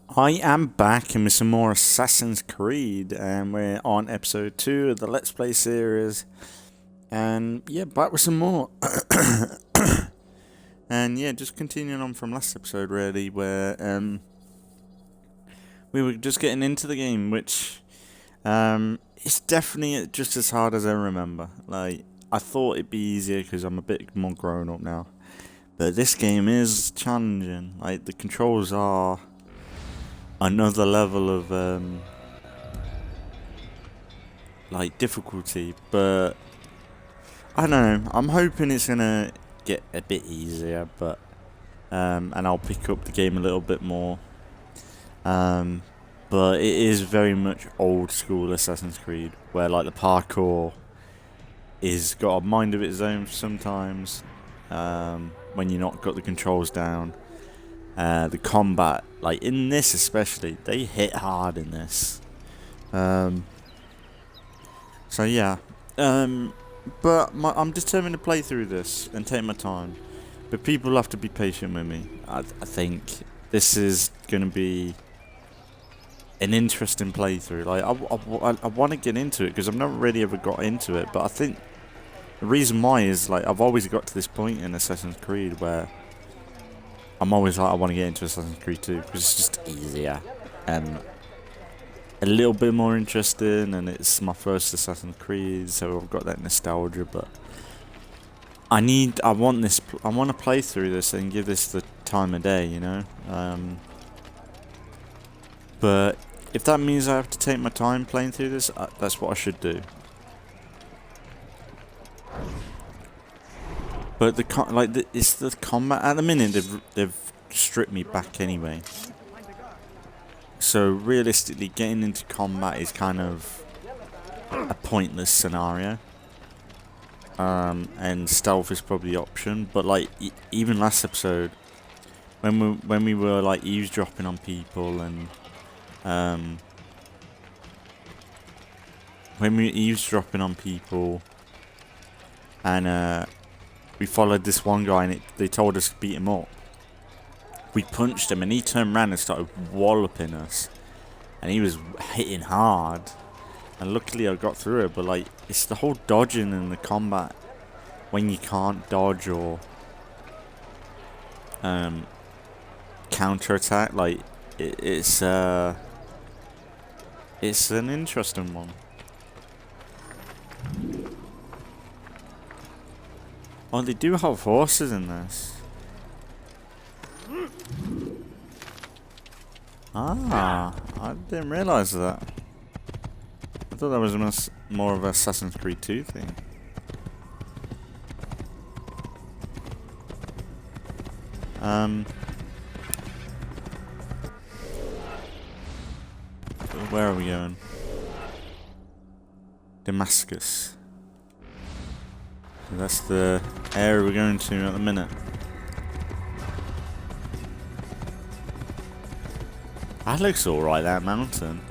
I am back and with some more Assassin's Creed, and we're on episode 2 of the Let's Play series. And yeah, back with some more. And yeah, just continuing on from last episode, really, where we were just getting into the game, which it's definitely just as hard as I remember. Like, I thought it'd be easier because I'm a bit more grown up now, but this game is challenging. Like, the controls are another level of like difficulty, but I don't know. I'm hoping it's gonna get a bit easier, but and I'll pick up the game a little bit more. But it is very much old school Assassin's Creed, where like the parkour is got a mind of its own sometimes. When you're not got the controls down. The combat, like in this especially, they hit hard in this. So yeah, but I'm determined to play through this and take my time. But people have to be patient with me. I think this is going to be an interesting playthrough. Like I want to get into it because I've never really ever got into it. But I think the reason why is like I've always got to this point in Assassin's Creed where I'm always like, I want to get into Assassin's Creed 2 because it's just easier and a little bit more interesting, and it's my first Assassin's Creed, so I've got that nostalgia. But I want to play through this and give this the time of day, you know. But if that means I have to take my time playing through this, that's what I should do. But it's the combat at the minute. They've stripped me back anyway. So realistically, getting into combat is kind of a pointless scenario. And stealth is probably the option. But like even last episode, when we were like eavesdropping on people and we followed this one guy and they told us to beat him up. We punched him and he turned around and started walloping us. And he was hitting hard. And luckily I got through it, but like, it's the whole dodging in the combat. When you can't dodge or counter attack, like, it's an interesting one. Oh, they do have horses in this. Ah, I didn't realise that. I thought that was more of an Assassin's Creed 2 thing. Where are we going? Damascus. So that's the area we're going to at the minute. That looks alright, that mountain.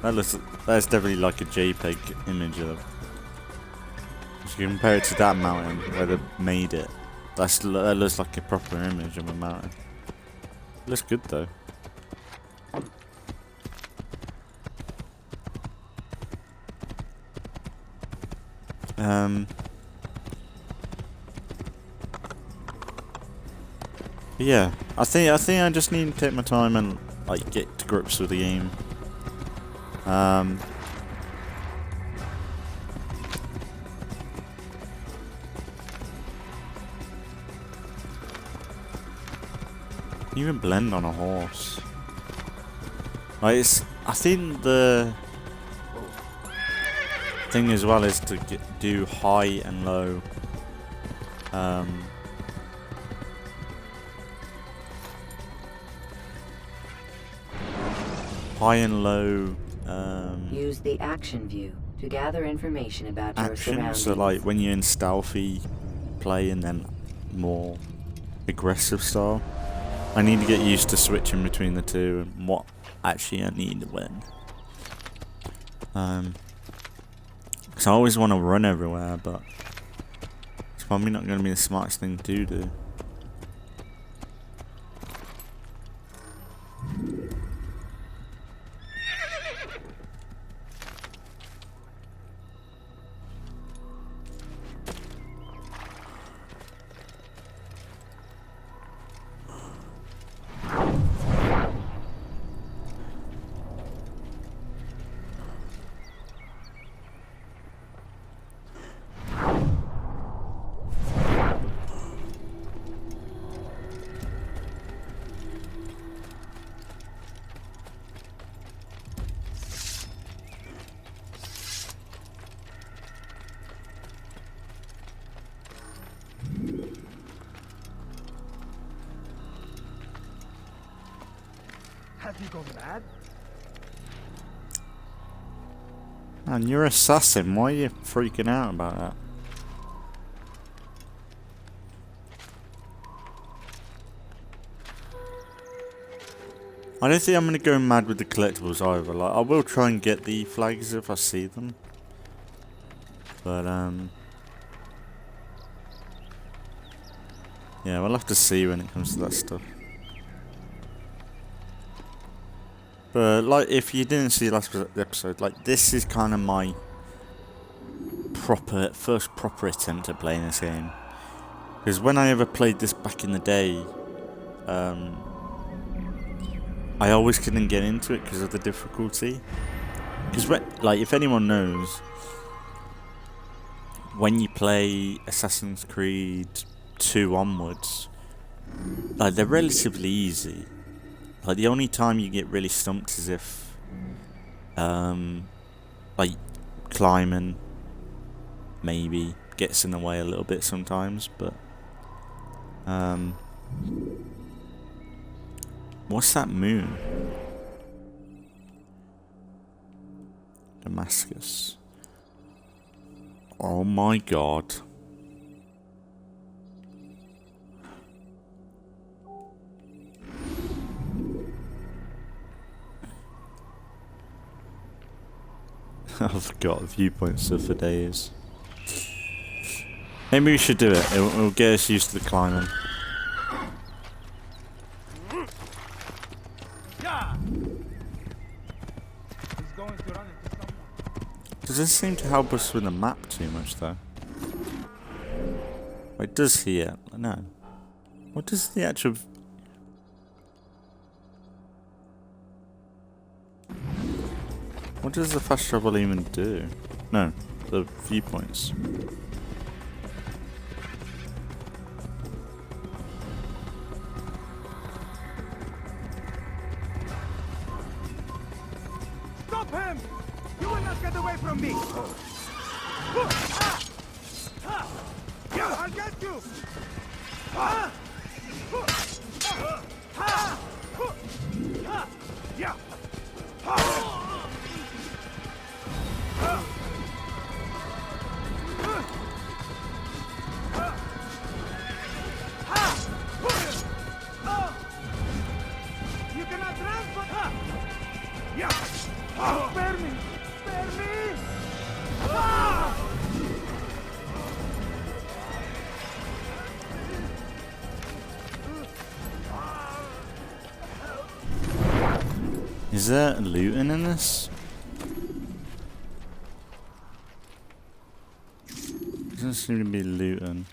That's definitely like a JPEG image of. If you compare it to that mountain where they made it, that looks like a proper image of a mountain. Looks good though. Yeah, I think I just need to take my time and like get to grips with the game. You can blend on a horse. Like I think the thing as well is to do high and low. High and low. Use the action view to gather information about your surroundings. So like when you're in stealthy play and then more aggressive style. I need to get used to switching between the two and what actually I need to win. Because I always want to run everywhere, but it's probably not going to be the smartest thing to do. Have you gone mad? Man, you're an assassin. Why are you freaking out about that? I don't think I'm gonna go mad with the collectibles either. Like, I will try and get the flags if I see them. But yeah, we'll have to see when it comes to that stuff. But like, if you didn't see last episode, like, this is kind of my first proper attempt at playing this game. Because when I ever played this back in the day, I always couldn't get into it because of the difficulty. Because, like, if anyone knows, when you play Assassin's Creed 2 onwards, like, they're relatively easy. Like, the only time you get really stumped is if, like, climbing maybe gets in the way a little bit sometimes, but, what's that moon? Damascus. Oh my god. I forgot viewpoints are for days. Maybe we should do it. It'll get us used to the climbing. Doesn't seem to help us with the map too much though. Wait, does he yet? No. What does the actual... What does the fast travel even do? No, the viewpoints. Stop him! You will not get away from me! I'll get you! You cannot run, but... Spare me! Spare me! Is there looting in this? Doesn't seem to be looting.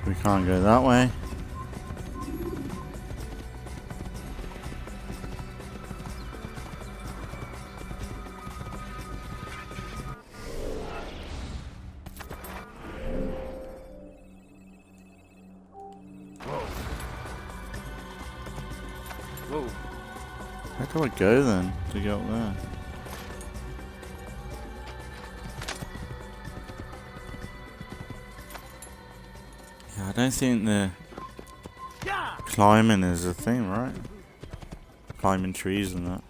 We can't go that way. Whoa. Where do I go then to get up there? Yeah, I don't think the climbing is a thing, right? Climbing trees and that.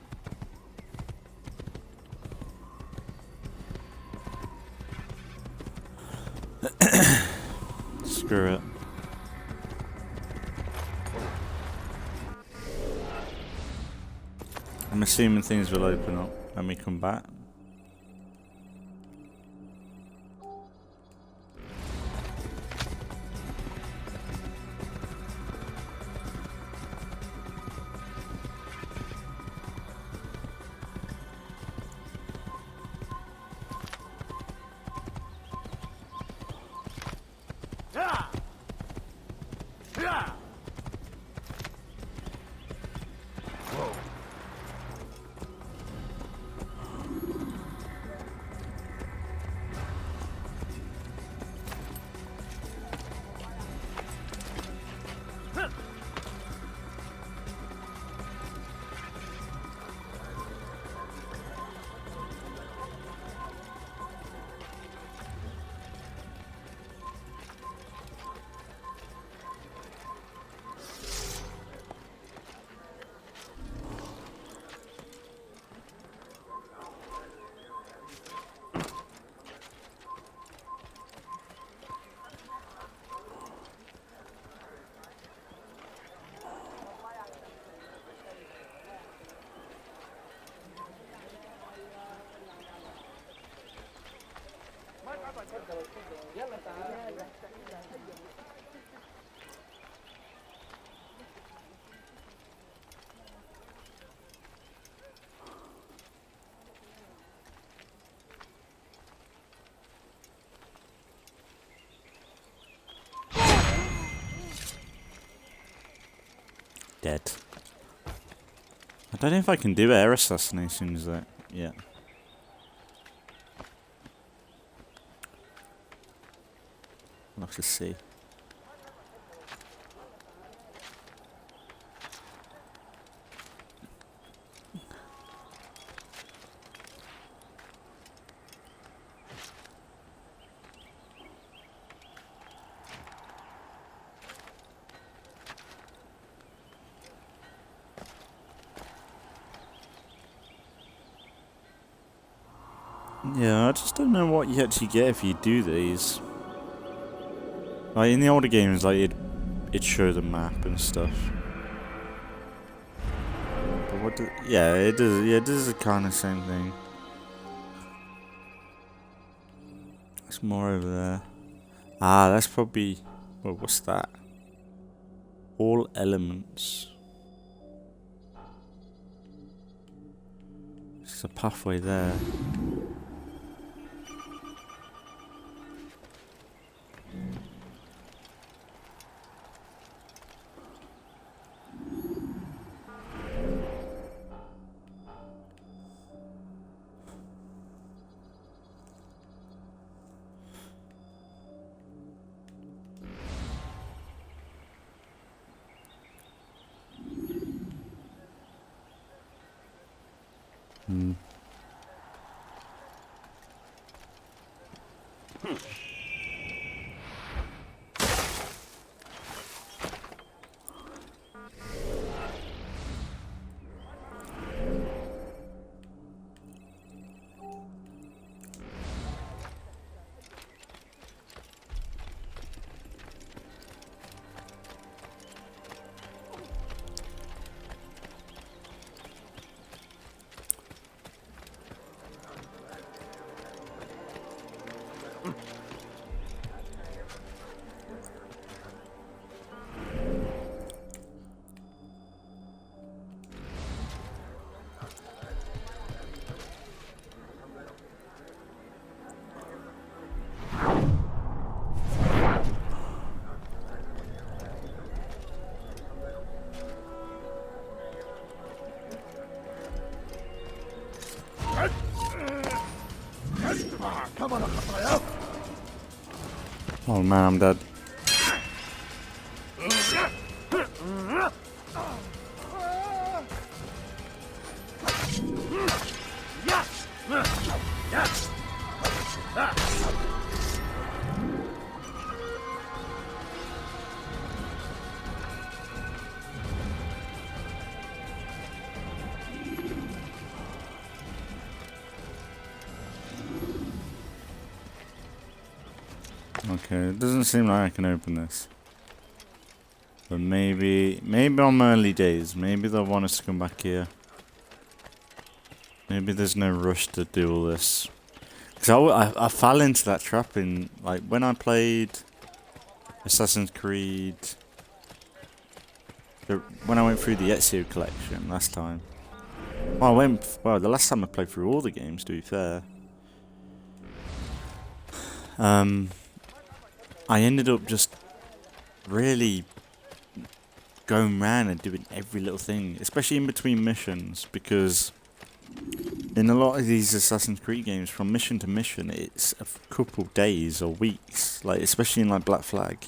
Screw it. I'm assuming things will open up when we come back. dead. I don't know if I can do air assassinations though. Yeah. We'll have to see. Yeah, I just don't know what you actually get if you do these. Like in the older games, like it'd show the map and stuff. But what? Yeah, it does. Yeah, it does the kind of same thing. There's more over there. Ah, that's probably. Well, what's that? All elements. There's a pathway there. Hmm. Oh man, I'm dead. Okay, it doesn't seem like I can open this. But maybe on my early days, maybe they'll want us to come back here. Maybe there's no rush to do all this. Because I fell into that trap in, like, when I played Assassin's Creed, when I went through the Ezio collection last time. Well, the last time I played through all the games, to be fair. I ended up just really going around and doing every little thing, especially in between missions, because in a lot of these Assassin's Creed games, from mission to mission, it's a couple days or weeks, like especially in like Black Flag,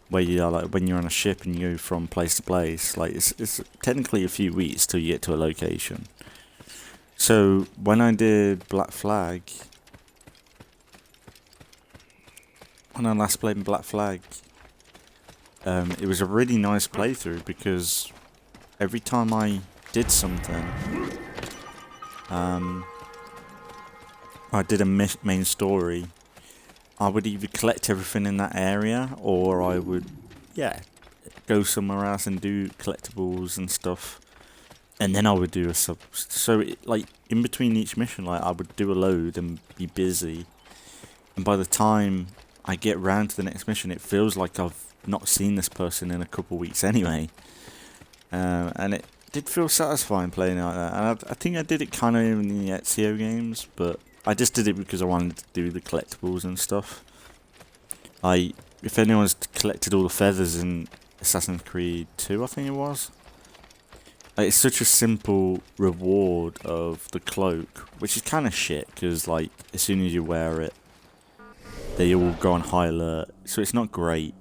where you are like when you're on a ship and you go from place to place, like it's technically a few weeks till you get to a location. So when I did Black Flag, when I last played in Black Flag, it was a really nice playthrough because every time I did something, I did a main story, I would either collect everything in that area or I would, yeah, go somewhere else and do collectibles and stuff, and then I would do a sub. So like in between each mission, like I would do a load and be busy, and by the time I get round to the next mission, it feels like I've not seen this person in a couple weeks anyway. And it did feel satisfying playing like that. And I think I did it kind of in the Ezio games, but I just did it because I wanted to do the collectibles and stuff. If anyone's collected all the feathers in Assassin's Creed 2, I think it was. Like, it's such a simple reward of the cloak, which is kind of shit, because like, as soon as you wear it, they all go on high alert, so it's not great.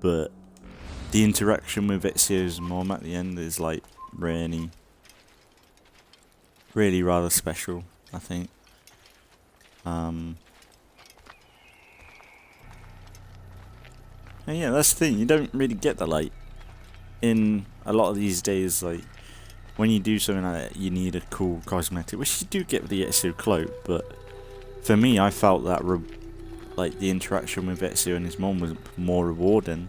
But the interaction with Ezio's mom at the end is like really rather special, I think. And yeah, that's the thing, you don't really get that, like, in a lot of these days, like, when you do something like that, you need a cool cosmetic, which you do get with the Ezio cloak, but for me, I felt that, like, the interaction with Ezio and his mom was more rewarding.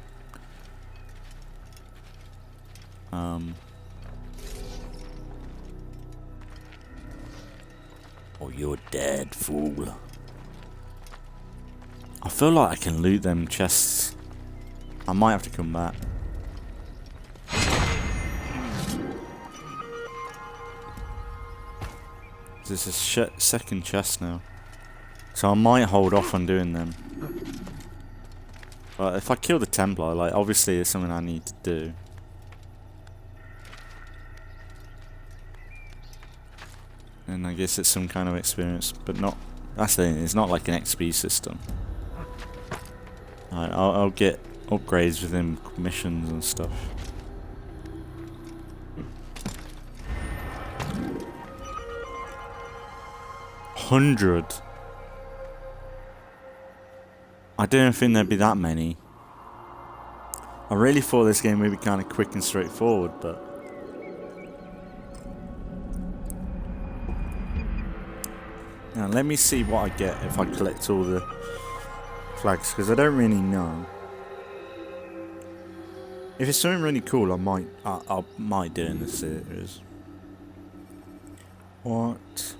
Oh, you're dead, fool. I feel like I can loot them chests. I might have to come back. There's a second chest now. So I might hold off on doing them. But if I kill the Templar, like, obviously it's something I need to do. And I guess it's some kind of experience, but not... That's the thing, it's not like an XP system. Right, I'll get upgrades within missions and stuff. $100. I don't think there'd be that many. I really thought this game would be kind of quick and straightforward, but... Now, let me see what I get if I collect all the flags, because I don't really know. If it's something really cool, I might do it in the series. What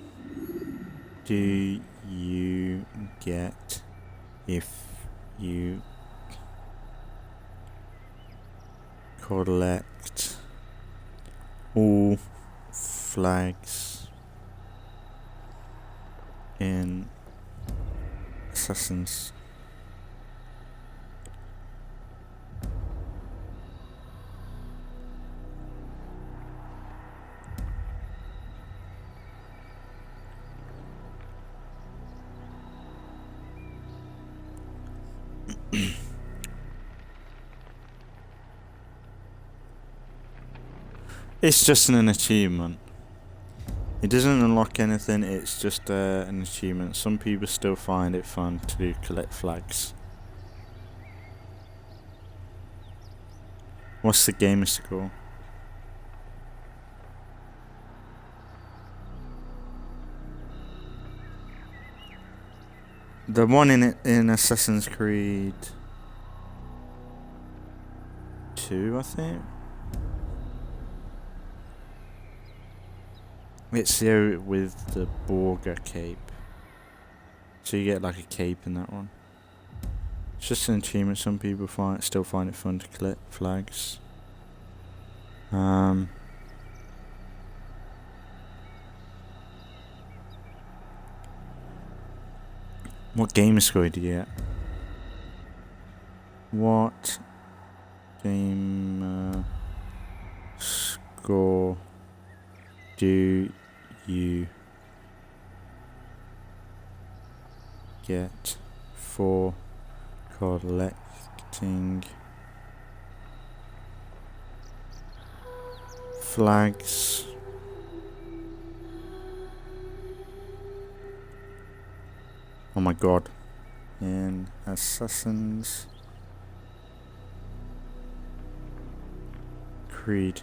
do you get if you collect all flags in Assassin's It's just an achievement. It doesn't unlock anything, it's just an achievement. Some people still find it fun to collect flags. What's the gamer score? The one in Assassin's Creed 2, I think. It's here with the Borga cape. So you get like a cape in that one. It's just an achievement. Some people still find it fun to collect flags. What gamer score do you get? What gamer score do you get for collecting flags oh my god in Assassin's Creed?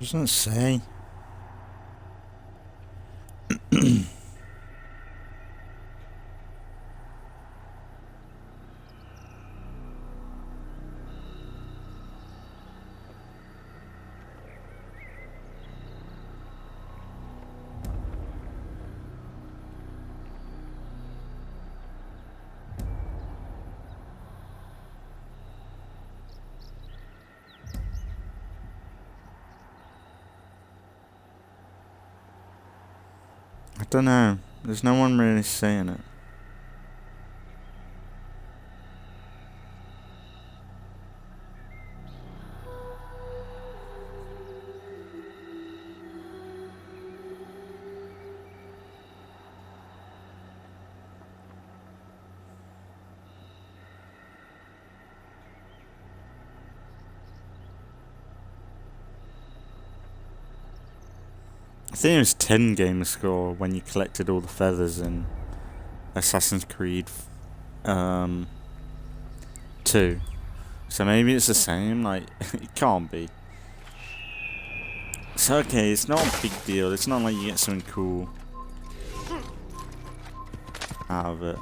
Doesn't say. don't know. There's no one really saying it. I think it was 10 gamer score when you collected all the feathers in Assassin's Creed 2. So maybe it's the same, like, it can't be. So okay, it's not a big deal, it's not like you get something cool out of it.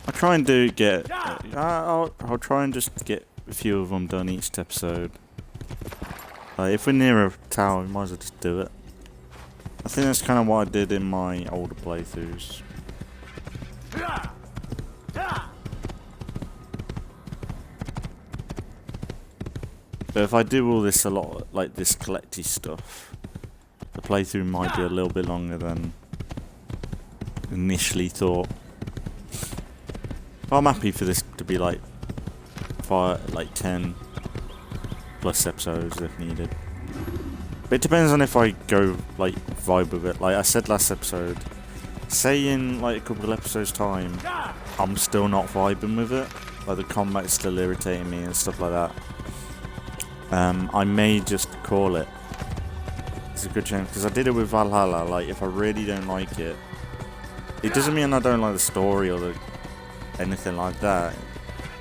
I'll try and I'll try and just get a few of them done each episode. If we're near a tower, we might as well just do it. I think that's kind of what I did in my older playthroughs. But if I do all this a lot, like this collecty stuff, the playthrough might be a little bit longer than initially thought. But I'm happy for this to be like 10 plus episodes if needed. But it depends on if I go like vibe with it. Like I said last episode, say in like a couple of episodes time, I'm still not vibing with it. Like the combat's still irritating me and stuff like that. I may just call it. It's a good chance because I did it with Valhalla. Like if I really don't like it, it doesn't mean I don't like the story or anything like that.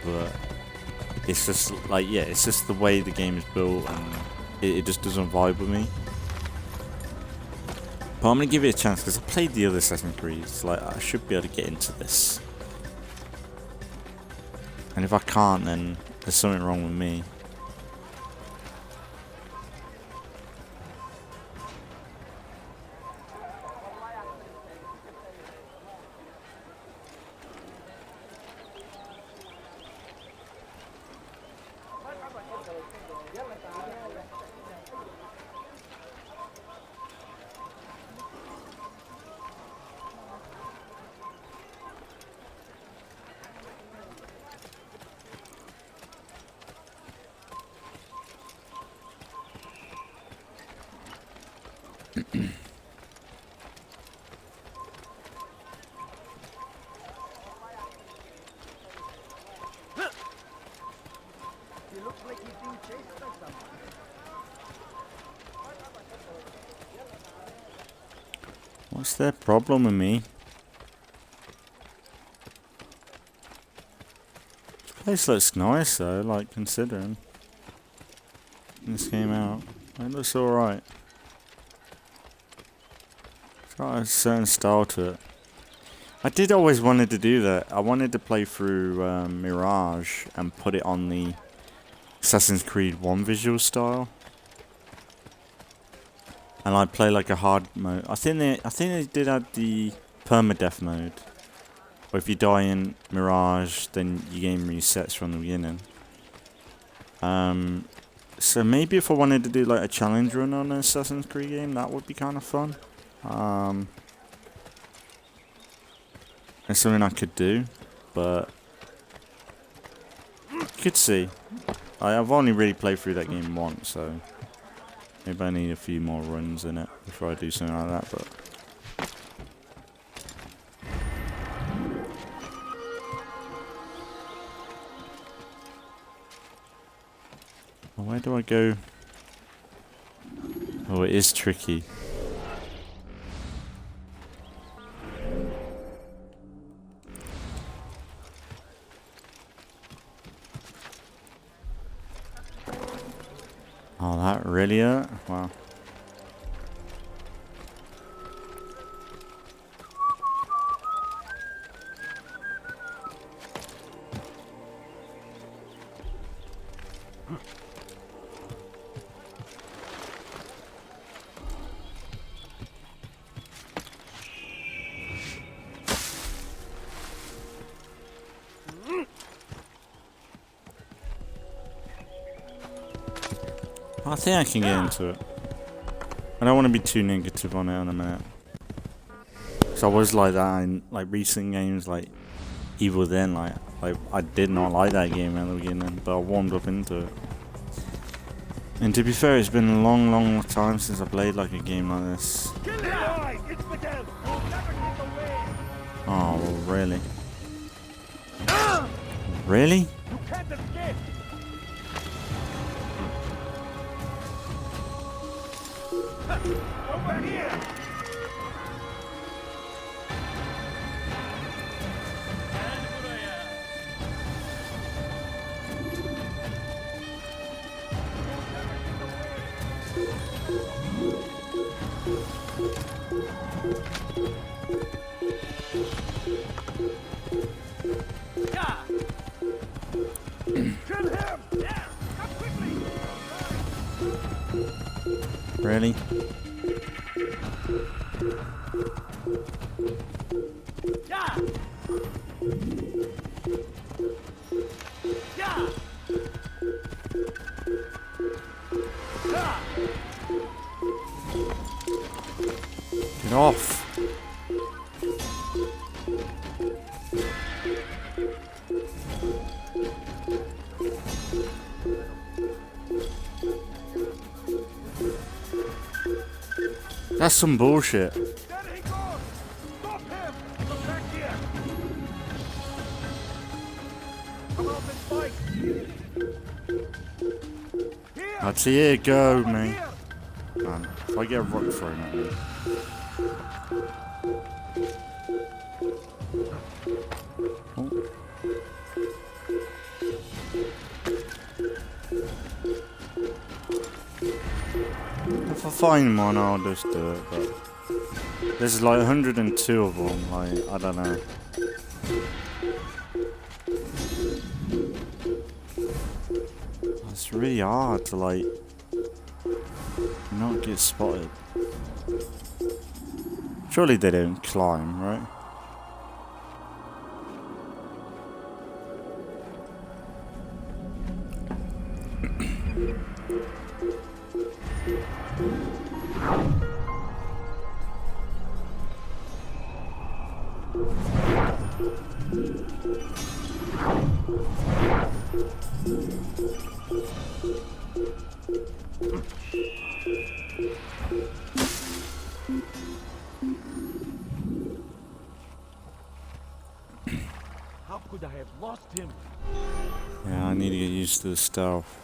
But it's just like it's just the way the game is built and it just doesn't vibe with me. But I'm gonna give it a chance because I played the other Assassin's Creed. Like I should be able to get into this. And if I can't, then there's something wrong with me. What's their problem with me? This place looks nice though, like considering this came out. It looks alright. It's got a certain style to it. I did always wanted to do that. I wanted to play through Mirage and put it on the Assassin's Creed 1 visual style. And I'd play like a hard mode. I think they did add the permadeath mode. Or if you die in Mirage, then your game resets from the beginning. So maybe if I wanted to do like a challenge run on an Assassin's Creed game, that would be kind of fun. It's something I could do, but you could see. I've only really played through that game once, so maybe I need a few more runs in it before I do something like that. But where do I go? Oh, it is tricky. Oh, that really hurt? Wow. I think I can get into it. I don't want to be too negative on it in a minute. So I was like that in like recent games, like Evil Then, like I did not like that game at the beginning, but I warmed up into it. And to be fair, it's been a long time since I played like a game like this. Oh, really? Really? You can't escape. Over here. Kill him! Yeah! Come quickly! Really? Yeah! Yeah! Yeah! Get off! That's some bullshit. There he goes! Stop him! Come back here! Come out and fight! Here! I'd see it go, Over man. here! Man, if I get a rock thrown at me. Oh. If I find one, I'll just do it, but there's like 102 of them, like, I don't know. It's really hard to, like, not get spotted. Surely they don't climb, right? How could I have lost him? Yeah, I need to get used to the stealth.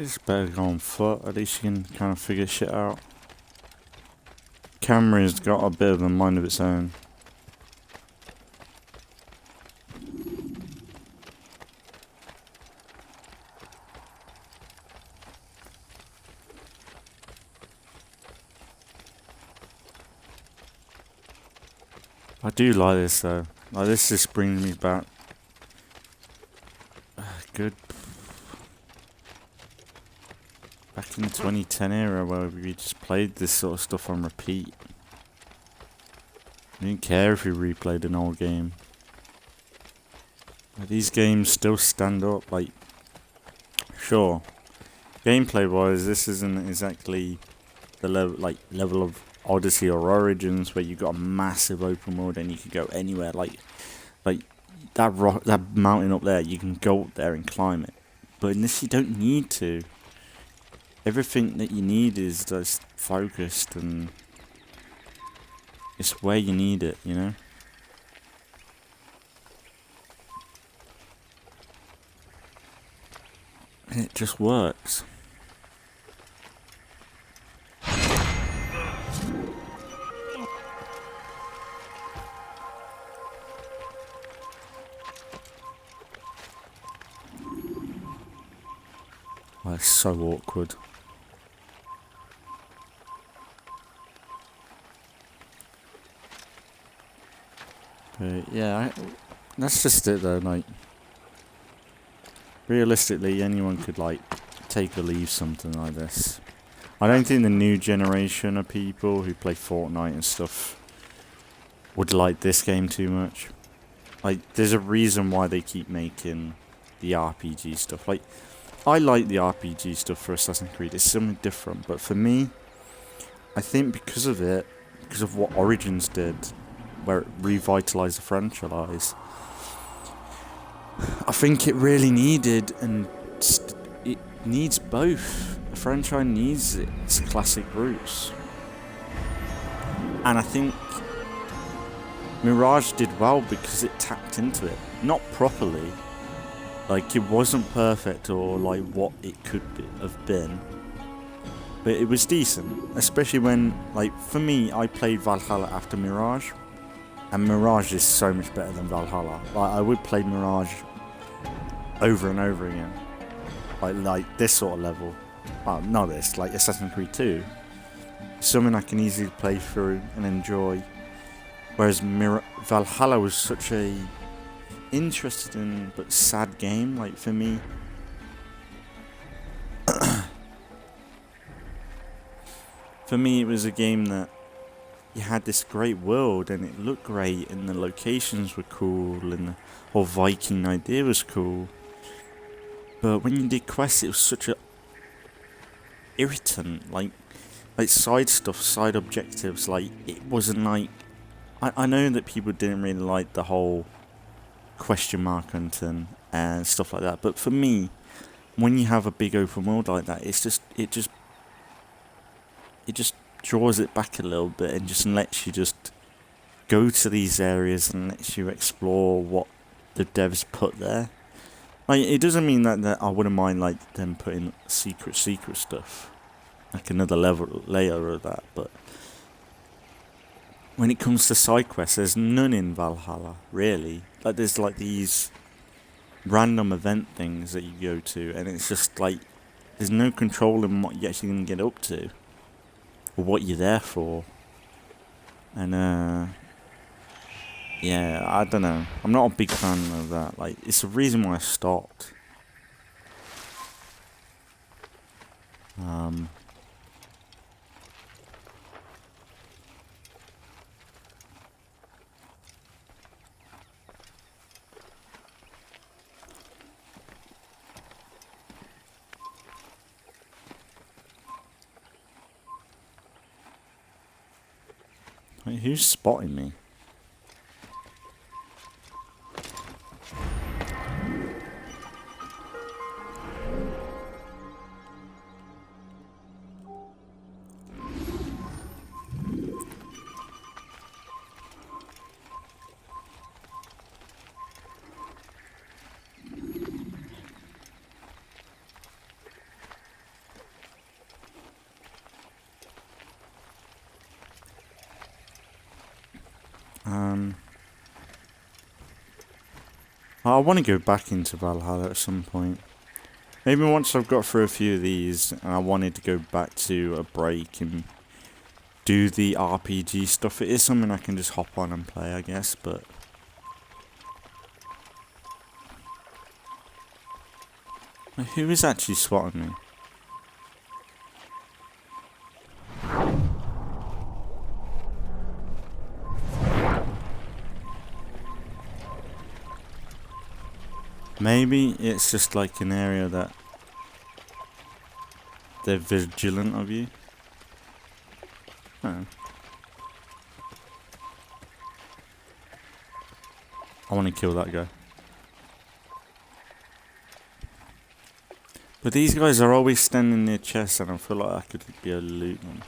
It's better to go on foot, at least you can kind of figure shit out. Camera's got a bit of a mind of its own. I do like this though. Like this just brings me back. Good. Back in the 2010 era where we just played this sort of stuff on repeat. I didn't care if we replayed an old game. But these games still stand up, like, sure, gameplay wise this isn't exactly the level of Odyssey or Origins where you got a massive open world and you can go anywhere, like that mountain up there, you can go up there and climb it. But in this you don't need to. Everything that you need is just focused and it's where you need it, you know? And it just works. Oh, it's so awkward. But yeah, that's just it though, like, realistically anyone could like take or leave something like this. I don't think the new generation of people who play Fortnite and stuff would like this game too much. Like, there's a reason why they keep making the RPG stuff. Like, I like the RPG stuff for Assassin's Creed. It's something different. But for me, I think because of it, because of what Origins did, where it revitalized the franchise, I think it really needed, and it needs both. A franchise needs its classic roots. And I think Mirage did well because it tapped into it. Not properly. Like, it wasn't perfect or like what it could have been. But it was decent. Especially when, like, for me, I played Valhalla after Mirage. And Mirage is so much better than Valhalla. Like, I would play Mirage over and over again. Like this sort of level. Well, not this, like Assassin's Creed 2. Something I can easily play through and enjoy. Whereas Valhalla was such a interesting but sad game, like, for me. For me, it was a game that you had this great world and it looked great and the locations were cool and the whole Viking idea was cool. But when you did quests, it was such a irritant, like side stuff, side objectives. Like, it wasn't like, I know that people didn't really like the whole question mark hunting and stuff like that, but for me, when you have a big open world like that, it just draws it back a little bit and just lets you just go to these areas and lets you explore what the devs put there. Like, it doesn't mean that I wouldn't mind like them putting secret stuff, like another layer of that, but when it comes to side quests, there's none in Valhalla, really. Like, there's like these random event things that you go to, and it's just like, there's no control in what you're actually going to get up to, or what you're there for. And, yeah, I don't know. I'm not a big fan of that. Like, it's the reason why I stopped. Wait, who's spotting me? I want to go back into Valhalla at some point. Maybe once I've got through a few of these and I wanted to go back to a break and do the RPG stuff. It is something I can just hop on and play, I guess, but who is actually spotting me? Maybe it's just like an area that they're vigilant of you. Oh. I want to kill that guy. But these guys are always standing near chests and I feel like I could be able to loot them.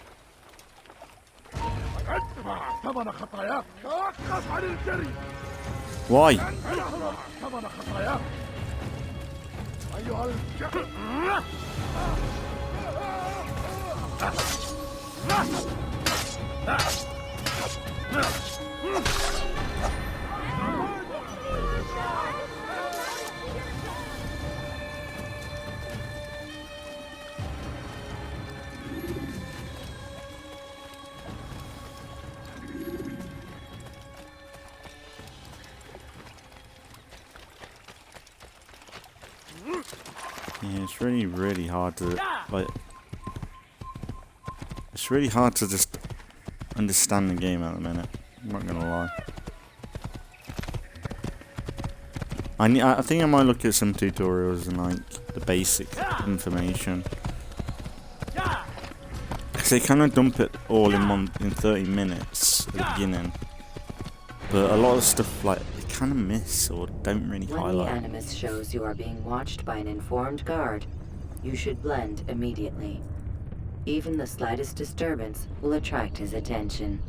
Why? Yeah, it's really hard to like. It's really hard to just understand the game at the minute. I'm not gonna lie. I think I might look at some tutorials and like the basic information. Cause they kind of dump it all in 30 minutes at the beginning. But a lot of stuff like they kind of miss or don't really When the highlight. animus shows you are being watched by an informed guard, you should blend immediately. Even the slightest disturbance will attract his attention.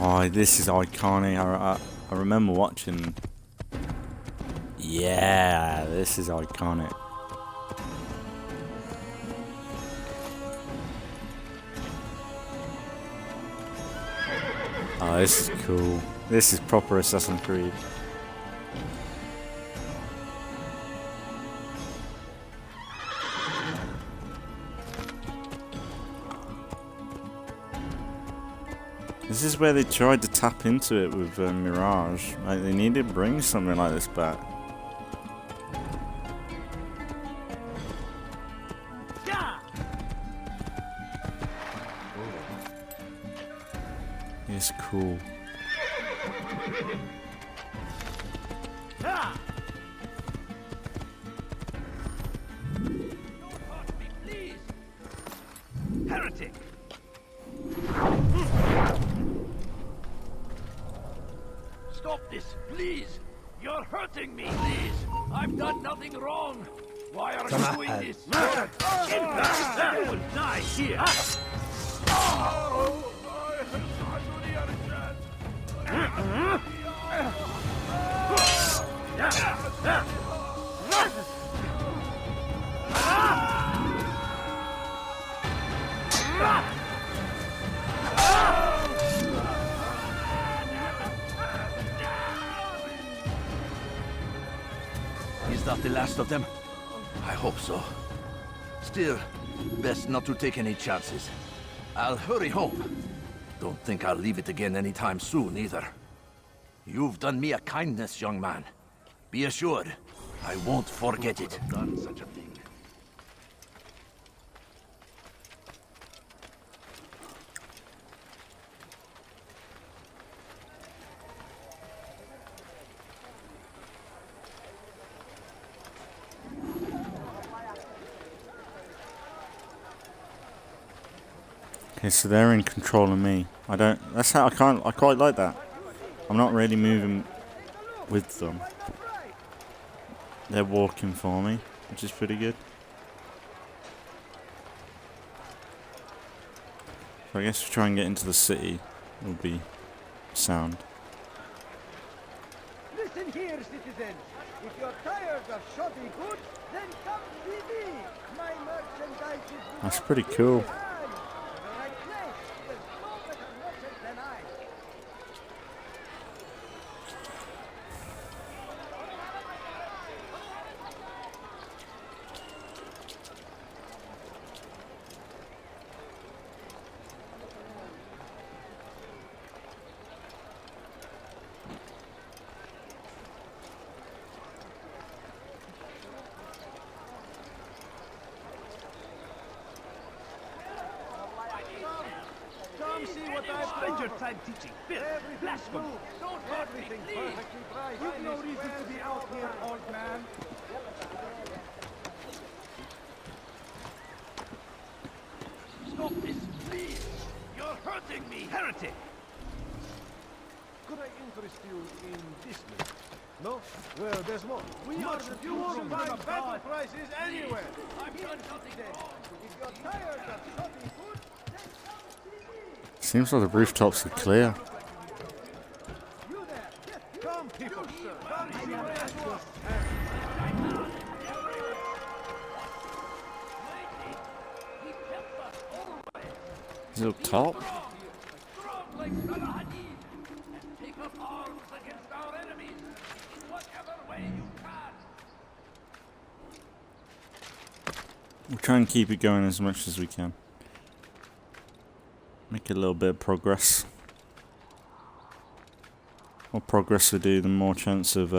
Oh, this is iconic. I remember watching. Yeah, this is iconic. Oh, this is cool. This is proper Assassin's Creed. This is where they tried to tap into it with Mirage. Like they need to bring something like this back. It's cool. Heretic! Stop this, please! You're hurting me, please! I've done nothing wrong! Why are you doing this? You will die here! Is that the last of them? I hope so. Still, best not to take any chances. I'll hurry home. Don't think I'll leave it again anytime soon, either. You've done me a kindness, young man. Be assured, I won't forget it. Done such a thing. Okay, so they're in control of me. That's how I quite like that. I'm not really moving with them. They're walking for me, which is pretty good. So I guess we try and get into the city will be sound. Listen here, citizens. If you're tired of shoddy goods, then come see me. My merchandise is That's pretty cool. Come see what I've spent your time teaching. Blasphemy. Don't hurt me, please. You've no reason to be out here, old man. Stop this, please. You're hurting me, heretic. Could I interest you in business? No? Well, there's more. You won't find better prices anywhere. I've done nothing wrong. If you're tired of shopping food, then come see me. Seems like the rooftops are clear. You there. Come, people. Come see what I do. Is it up top? Strong like Salah Hadid, and take up arms against our enemies in whatever way you can. We'll try and keep it going as much as we can. Make a little bit of progress. More progress we do, the more chance of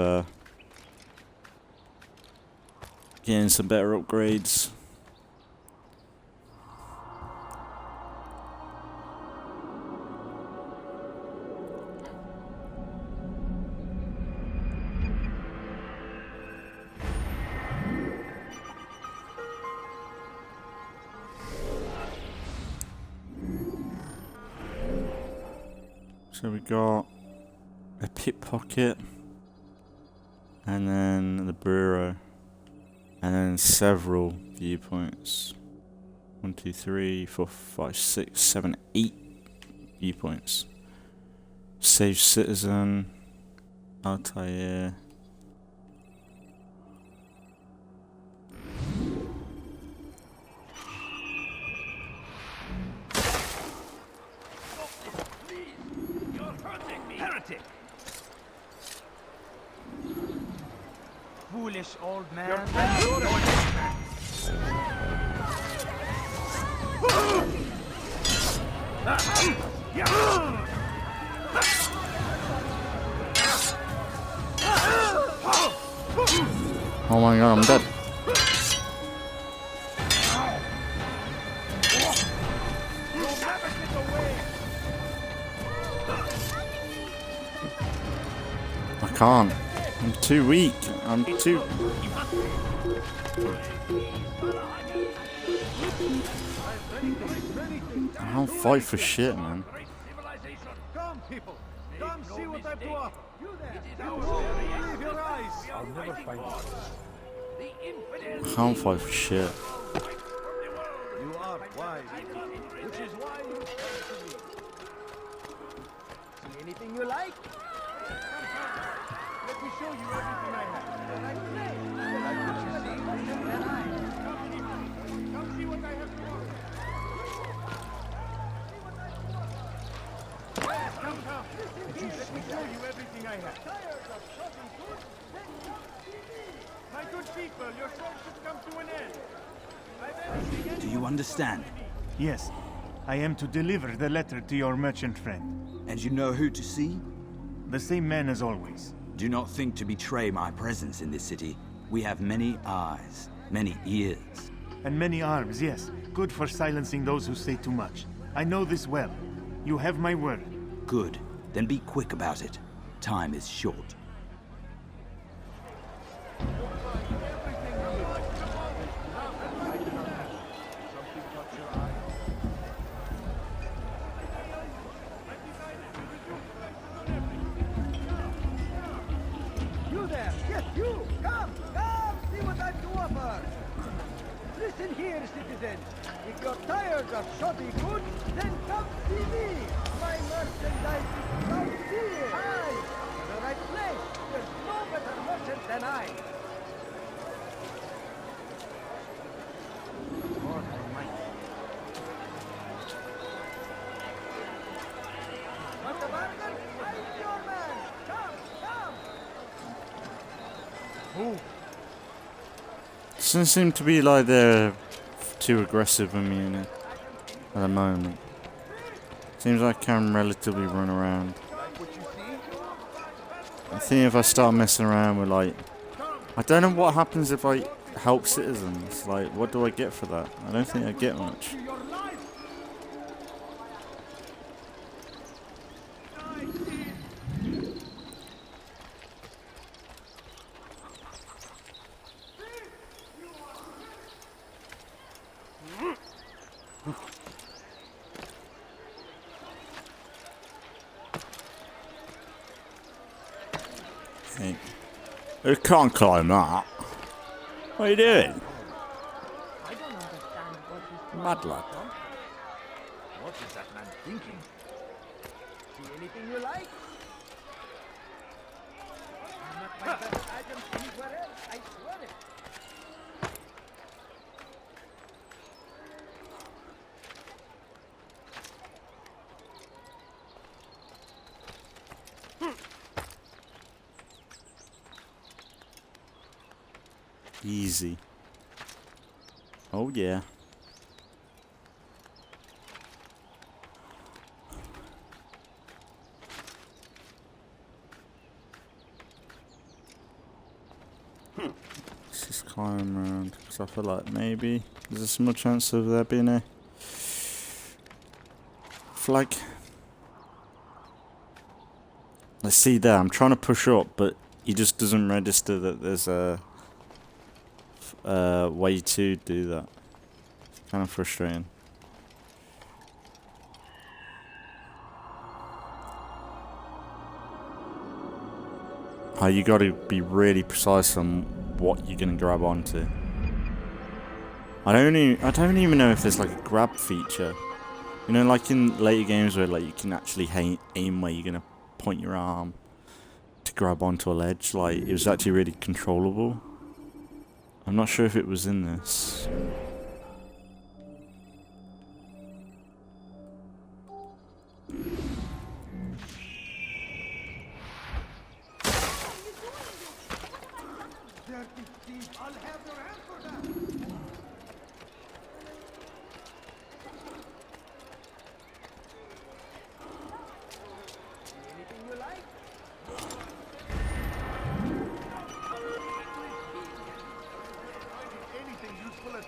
getting some better upgrades. So we got a pickpocket, and then the bureau, and then several viewpoints. 1, 2, 3, 4, 5, 6, 7, 8 viewpoints. Save citizen, Altair. Foolish old man. Oh my god, I'm dead. I can't. I'm too weak. I'm too... I don't fight for shit, man. Come, people. Come see what I've to offer. You there. You won't believe your eyes. I'll never find you. I can't fight for shit. You are wise, which is why you come to me. See anything you like? Let me show you everything I have. Then I play. You like what you see? Then I. Come see what I have to offer. Yes, come. Let me show you everything I have. My good people, your search should come to an end. Do you understand? Yes, I am to deliver the letter to your merchant friend. And you know who to see? The same man as always. Do not think to betray my presence in this city. We have many eyes, many ears. And many arms, yes. Good for silencing those who say too much. I know this well. You have my word. Good. Then be quick about it. Time is short. You there! Yes, you! Come! See what I've to offer! Listen here, citizen! If you're tired of shoddy goods, then come see me! My merchandise is out here! Aye! The right place! There's no better merchant than I! God almighty. Want a bargain? I'm your man! Come! Who? Doesn't seem to be like they're too aggressive with me at the moment. Seems like I can relatively run around. I think if I start messing around with like... I don't know what happens if I help citizens. Like, what do I get for that? I don't think I get much. Hey. You can't climb that. What are you doing? I don't understand what he's Mad lad. What is that man thinking? See anything you like? I'm not my best item anywhere else, I swear it. Easy. Oh yeah. Let's just climb around, because I feel like maybe there's a small chance of there being a flag. Let's see there, I'm trying to push up, but he just doesn't register that there's a way to do that. It's kind of frustrating. You got to be really precise on what you're gonna grab onto. I don't even know if there's like a grab feature. You know, like in later games where like you can actually aim where you're gonna point your arm to grab onto a ledge. Like it was actually really controllable. I'm not sure if it was in this.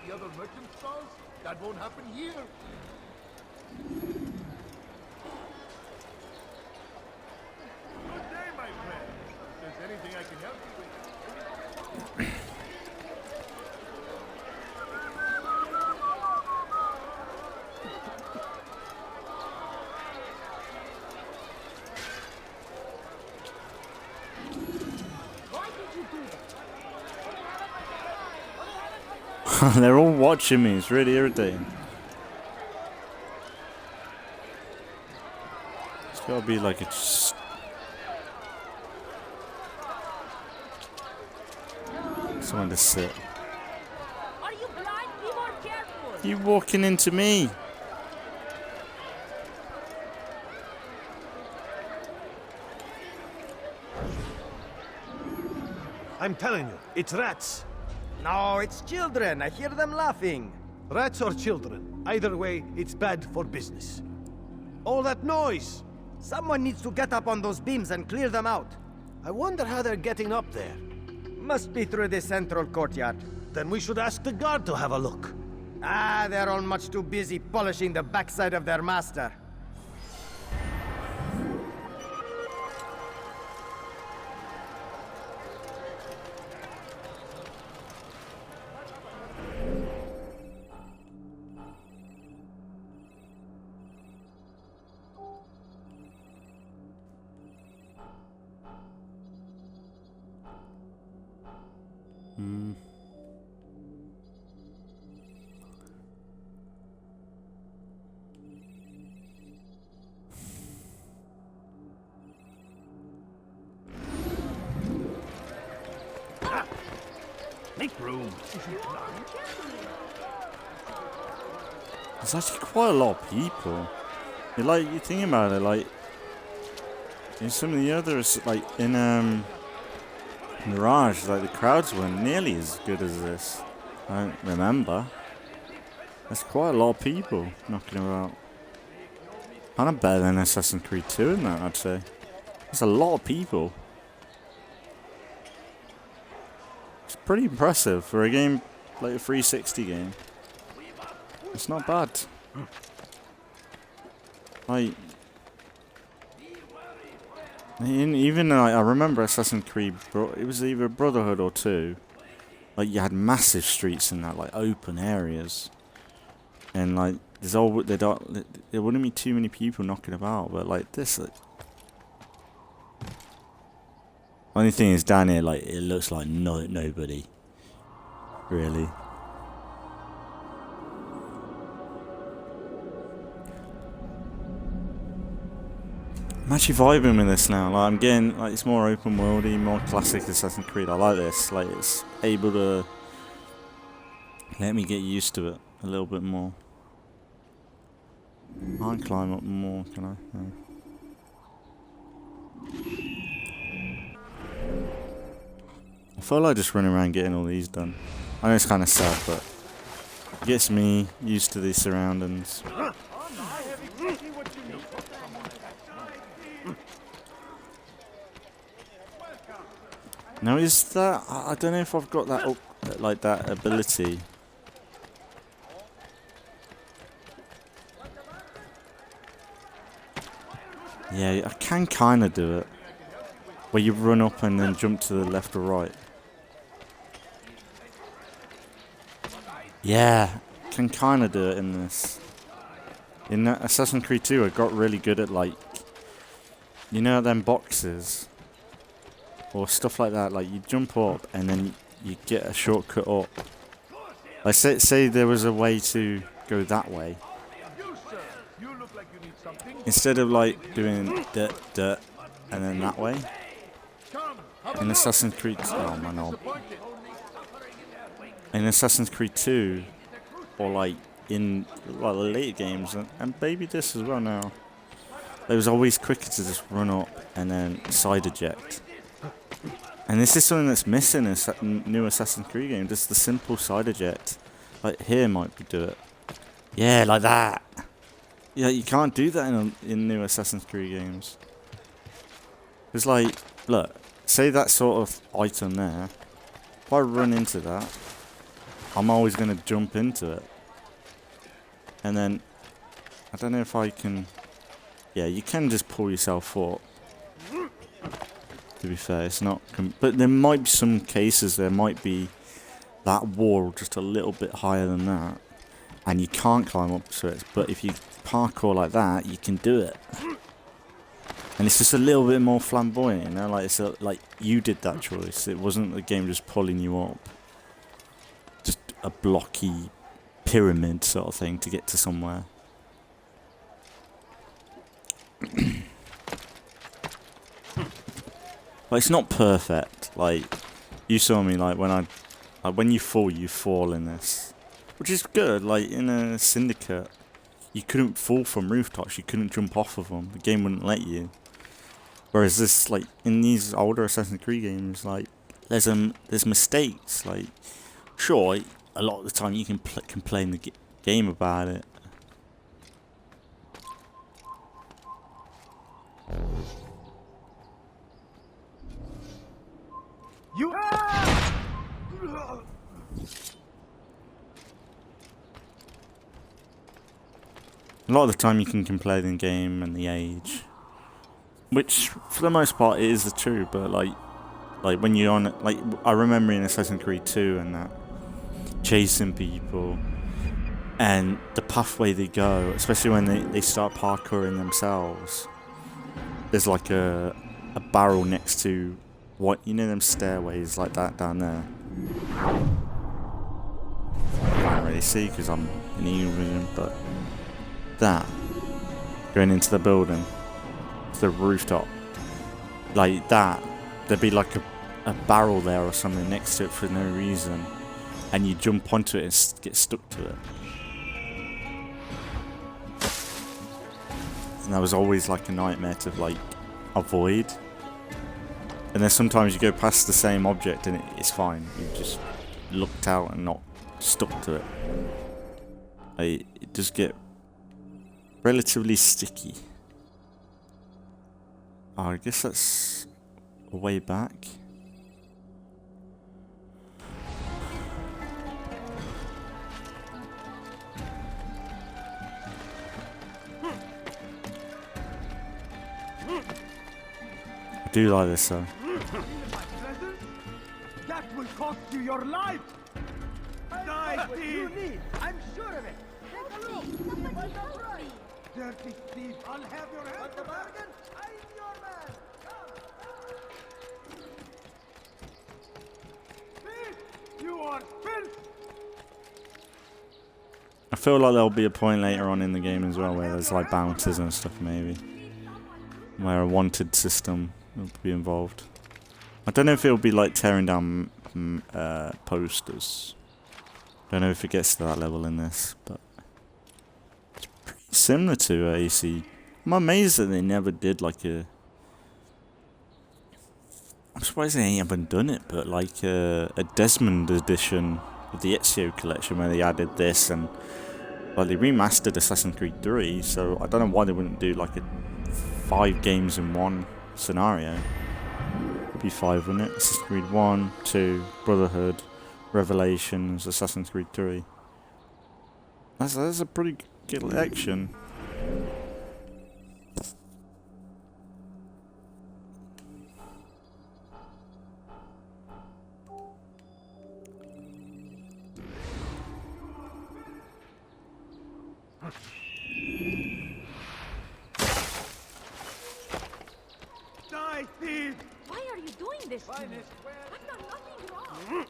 The other merchant stalls? That won't happen here. Good day, my friend. If there's anything I can help you with. They're all watching me, it's really irritating. It's gotta be like someone to sit. Are you blind? Be more careful. You walking into me? I'm telling you, it's rats. No, it's children. I hear them laughing. Rats or children. Either way, it's bad for business. All that noise! Someone needs to get up on those beams and clear them out. I wonder how they're getting up there. Must be through the central courtyard. Then we should ask the guard to have a look. Ah, they're all much too busy polishing the backside of their master. Make room. There's actually quite a lot of people. You think about it, like in some of the others, like in Mirage, like the crowds weren't nearly as good as this. I don't remember. There's quite a lot of people knocking about. Kind of better than Assassin's Creed 2 in that, I'd say. There's a lot of people. It's pretty impressive for a game like a 360 game. It's not bad. Like, even I remember Assassin's Creed, it was either Brotherhood or 2. Like, you had massive streets in that, like open areas, and like there wouldn't be too many people knocking about. But like this, only thing is down here, like it looks like nobody, really. I'm actually vibing with this now. Like I'm getting, like it's more open worldy, more classic Assassin's Creed. I like this. Like it's able to let me get used to it a little bit more. I can climb up more, can I? No. I feel like just running around getting all these done. I know it's kind of sad, but it gets me used to these surroundings. Now is that... I don't know if I've got that up, like that ability. Yeah, I can kind of do it. Where you run up and then jump to the left or right. Yeah, can kind of do it in this. In Assassin's Creed 2, I got really good at, like, you know, them boxes or stuff like that. Like, you jump up and then you get a shortcut up. Like, say there was a way to go that way. Instead of, like, doing dirt and then that way. In Assassin's Creed, oh my god. In Assassin's Creed 2, or like in the later games, and maybe this as well now, it was always quicker to just run up and then side eject. And this is something that's missing in a new Assassin's Creed game, just the simple side eject. Like here might do it. Yeah, like that. Yeah, you can't do that in new Assassin's Creed games. It's like, look, say that sort of item there. If I run into that, I'm always going to jump into it. And then, I don't know if I can... Yeah, you can just pull yourself up. To be fair, it's not... But there might be some cases, there might be that wall just a little bit higher than that. And you can't climb up to it. But if you parkour like that, you can do it. And it's just a little bit more flamboyant, you know? Like, like you did that choice. It wasn't the game just pulling you up. Just a blocky pyramid sort of thing to get to somewhere. Like, it's not perfect. Like, you saw me, like, when you fall in this. Which is good. Like, in a Syndicate, you couldn't fall from rooftops. You couldn't jump off of them. The game wouldn't let you. Whereas this, like, in these older Assassin's Creed games, like, there's mistakes. Like, sure, a lot of the time you can complain the game about it. You. A lot of the time you can complain the game and the age. Which, for the most part, it is the truth, but, like when you're on it, like, I remember in Assassin's Creed 2 and that, chasing people, and the pathway they go, especially when they start parkouring themselves, there's like a barrel next to, what, you know them stairways like that down there? I can't really see because I'm in eagle vision, but that, going into the building, the rooftop, like that, there'd be like a barrel there or something next to it for no reason, and you jump onto it and get stuck to it. And that was always like a nightmare to like avoid. And then sometimes you go past the same object and it's fine, you just looked out and not stuck to it. Like, it does get relatively sticky. Oh, I guess that's a way back. I do like this though. That will cost you your life. Die, thief! I'm sure of it. Take a look. Somebody help me! Dirty thief! I'll have your head. The bargain? I'm your man. Thief! You are filth. I feel like there'll be a point later on in the game as well where there's like bounties and stuff maybe. Where a wanted system will be involved. I don't know if it'll be like tearing down posters. Don't know if it gets to that level in this, but it's pretty similar to AC. I'm amazed that they never did like a... I'm surprised they haven't done it, but like a Desmond edition of the Ezio collection where they added this and... Like, they remastered Assassin's Creed 3, so I don't know why they wouldn't do like a 5 games in one scenario. It'd be 5, wouldn't it? Assassin's Creed 1, 2, Brotherhood, Revelations, Assassin's Creed 3. That's a pretty good collection. Die, thief! Why are you doing this to me? I've done nothing wrong.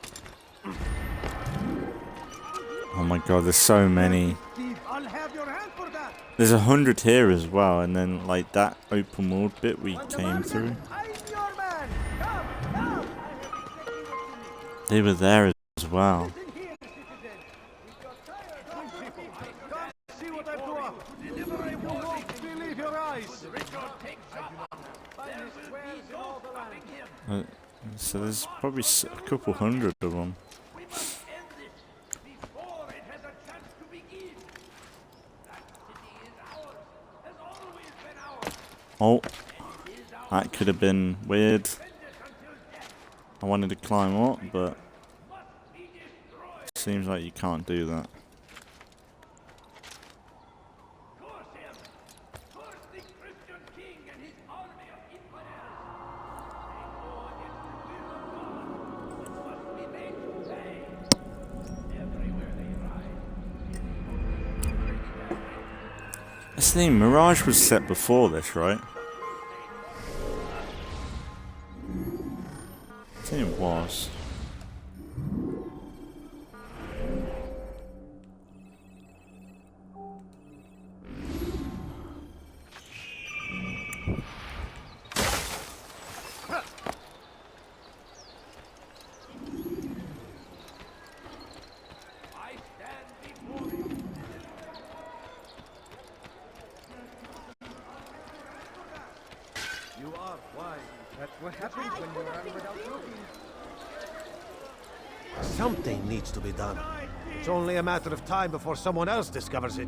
Oh my god, there's so many. Thief, I'll have your hand for that! There's 100 here as well, and then like that open world bit we came through. I'm your man! Come, come! They were there as well. See what I've brought! You won't believe your eyes! So there's probably a couple hundred of them. Oh, that could have been weird. I wanted to climb up, but it seems like you can't do that. This thing, Mirage was set before this, right? I think it was. You are wise. That's what happens when you run without looking. Something needs to be done. It's only a matter of time before someone else discovers it.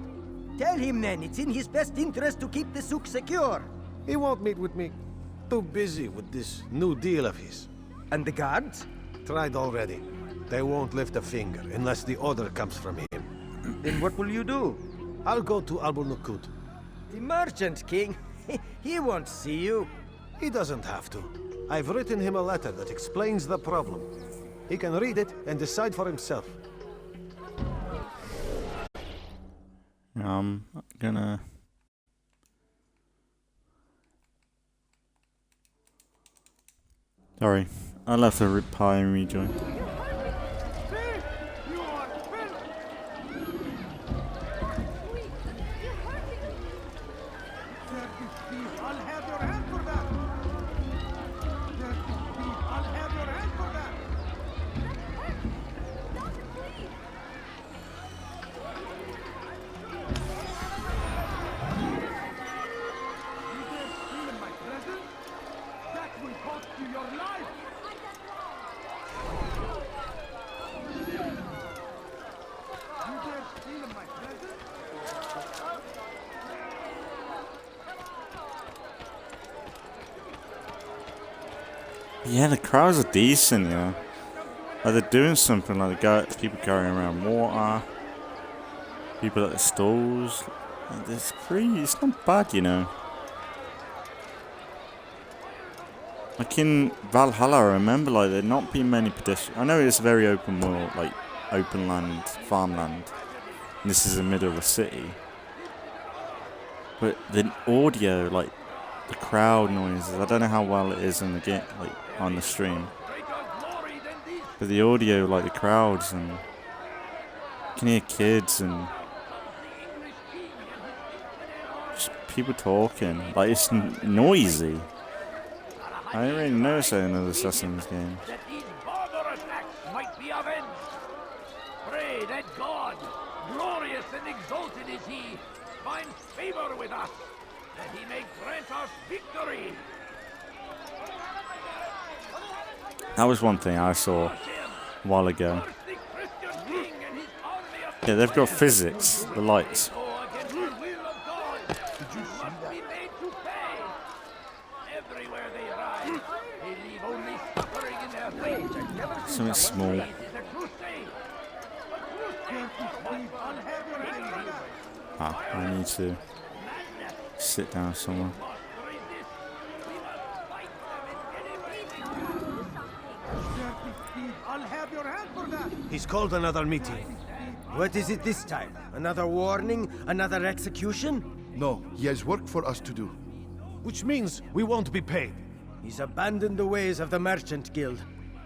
Tell him then, it's in his best interest to keep the souk secure. He won't meet with me. Too busy with this new deal of his. And the guards? Tried already. They won't lift a finger unless the order comes from him. Then what will you do? I'll go to Albul-Nukud. The merchant king? He won't see you. He doesn't have to. I've written him a letter that explains the problem. He can read it and decide for himself. I'm gonna... Sorry, I'll have to reply and rejoin. Yeah, the crowds are decent, yeah. Like they're doing something, like people carrying around water, people at the stalls. Like, it's not bad, you know. Like in Valhalla, I remember like there not being many pedestrians. I know it's very open world, like open land, farmland. And this is the middle of a city. But the audio, like the crowd noises, I don't know how well it is in the like on the stream. But the audio, like the crowds, and you can hear kids and just people talking. Like it's noisy. I didn't really notice that in other Assassin's games. That these barbarous acts might be avenged. Pray that God, glorious and exalted is He, finds favor with us, that He may grant us victory. That was one thing I saw a while ago. Yeah, they've got physics, the lights. everywhere they ride. They leave only suffering in their wake. Something small. It is a crusade. Ah, I need to sit down somewhere. I'll have your hand for that. He's called another meeting. What is it this time? Another warning? Another execution? No, he has work for us to do. Which means we won't be paid. He's abandoned the ways of the Merchant Guild.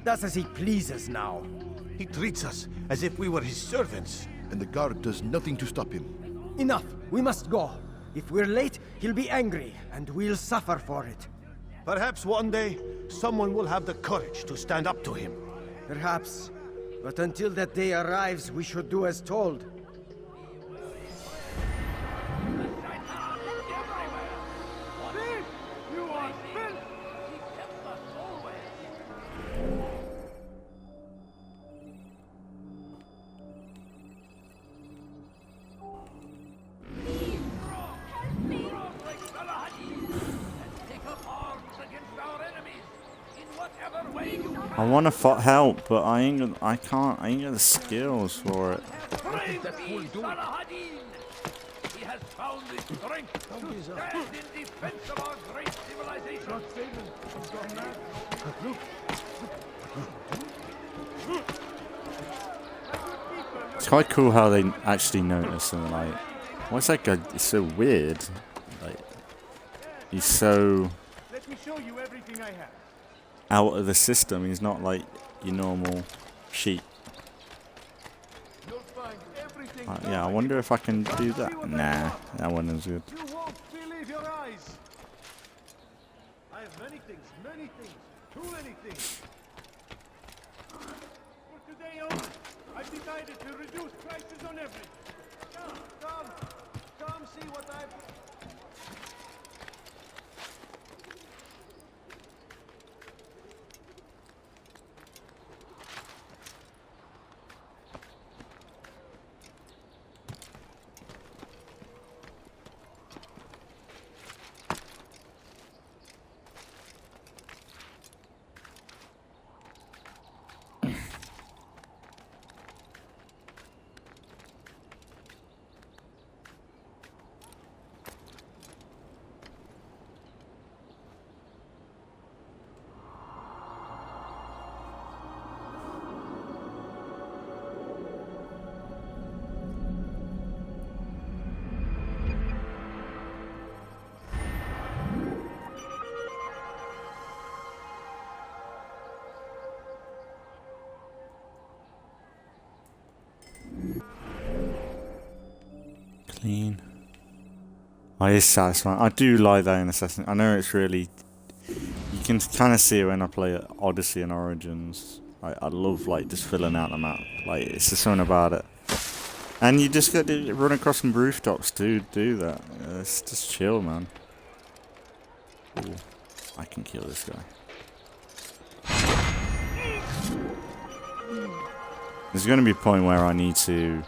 Does as he pleases now. He treats us as if we were his servants. And the guard does nothing to stop him. Enough! We must go. If we're late, he'll be angry, and we'll suffer for it. Perhaps one day, someone will have the courage to stand up to him. Perhaps. But until that day arrives, we should do as told. You are filth! I want to help, but I ain't got the skills for it. Brave me, Salahadin! He has found the strength to stand in defense of our great civilization. It's quite cool how they actually notice and like, why's that guy? It's so weird. Like, he's so Let me show you everything I have. out of the system. He's not like your normal sheep. You'll find everything. Yeah, I wonder if I can do that. Nah, that one is good. You won't believe your eyes. I have many things, too many things. For today only, I've decided to reduce prices on everything. Come, see what I've... Clean. Oh, it's satisfying. I do like that in Assassin. I know it's really... You can kind of see it when I play Odyssey and Origins. I love like just filling out the map. Like, it's just something about it. And you just get to run across some rooftops to do that. It's just chill, man. Ooh, I can kill this guy. There's going to be a point where I need to...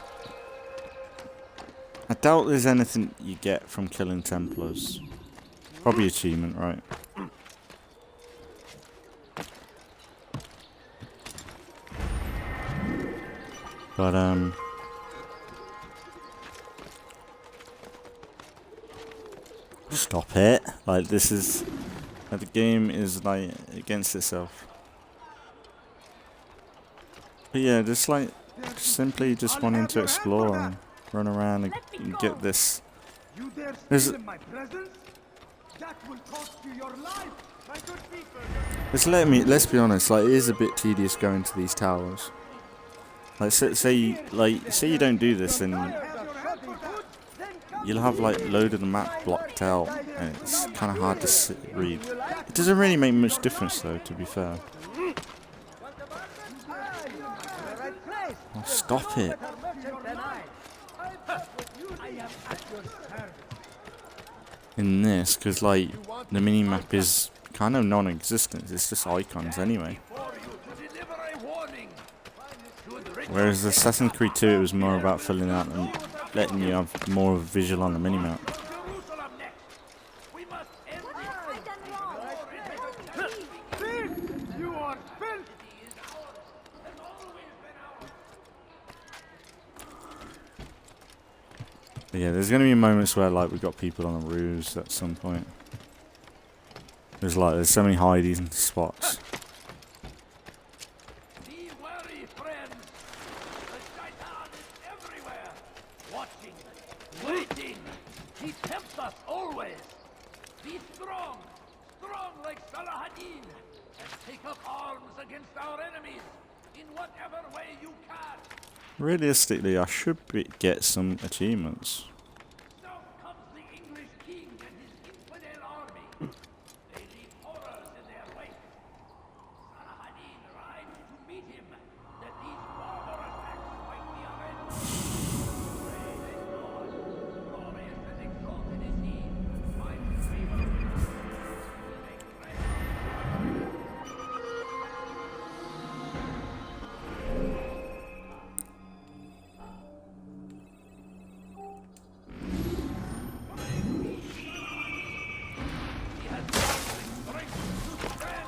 I doubt there's anything you get from killing Templars. Probably achievement, right? But, stop it. Like, this is... Like, the game is, like, against itself. But yeah, just, like, simply just wanting to explore and run around and get this. You dare There's... steal in my presence? That will cost you your life, my good people. Let's be honest, like, it is a bit tedious going to these towers. Like, say you don't do this, then you'll have like load of the map blocked out, and it's kind of hard to read. It doesn't really make much difference, though, to be fair. Oh, stop it! In this, because like the mini map is kind of non-existent. It's just icons anyway. Whereas Assassin's Creed 2, it was more about filling out and letting you have more of a visual on the minimap. Yeah, there's going to be moments where like we've got people on the roofs at some point. There's so many hiding spots. Be wary, friends. The Shaitan is everywhere. Watching, waiting. He tempts us always. Be strong. Strong like Salahadin. And take up arms against our enemies. In whatever way you can. Realistically, I should get some achievements. Now comes the English king and his infidel army. They leave horrors in their wake. Salahadin rides to meet him, that these barbar attacks might be avenged. Brave and God, glorious and exalted is he. Finds favor with us. He makes friends.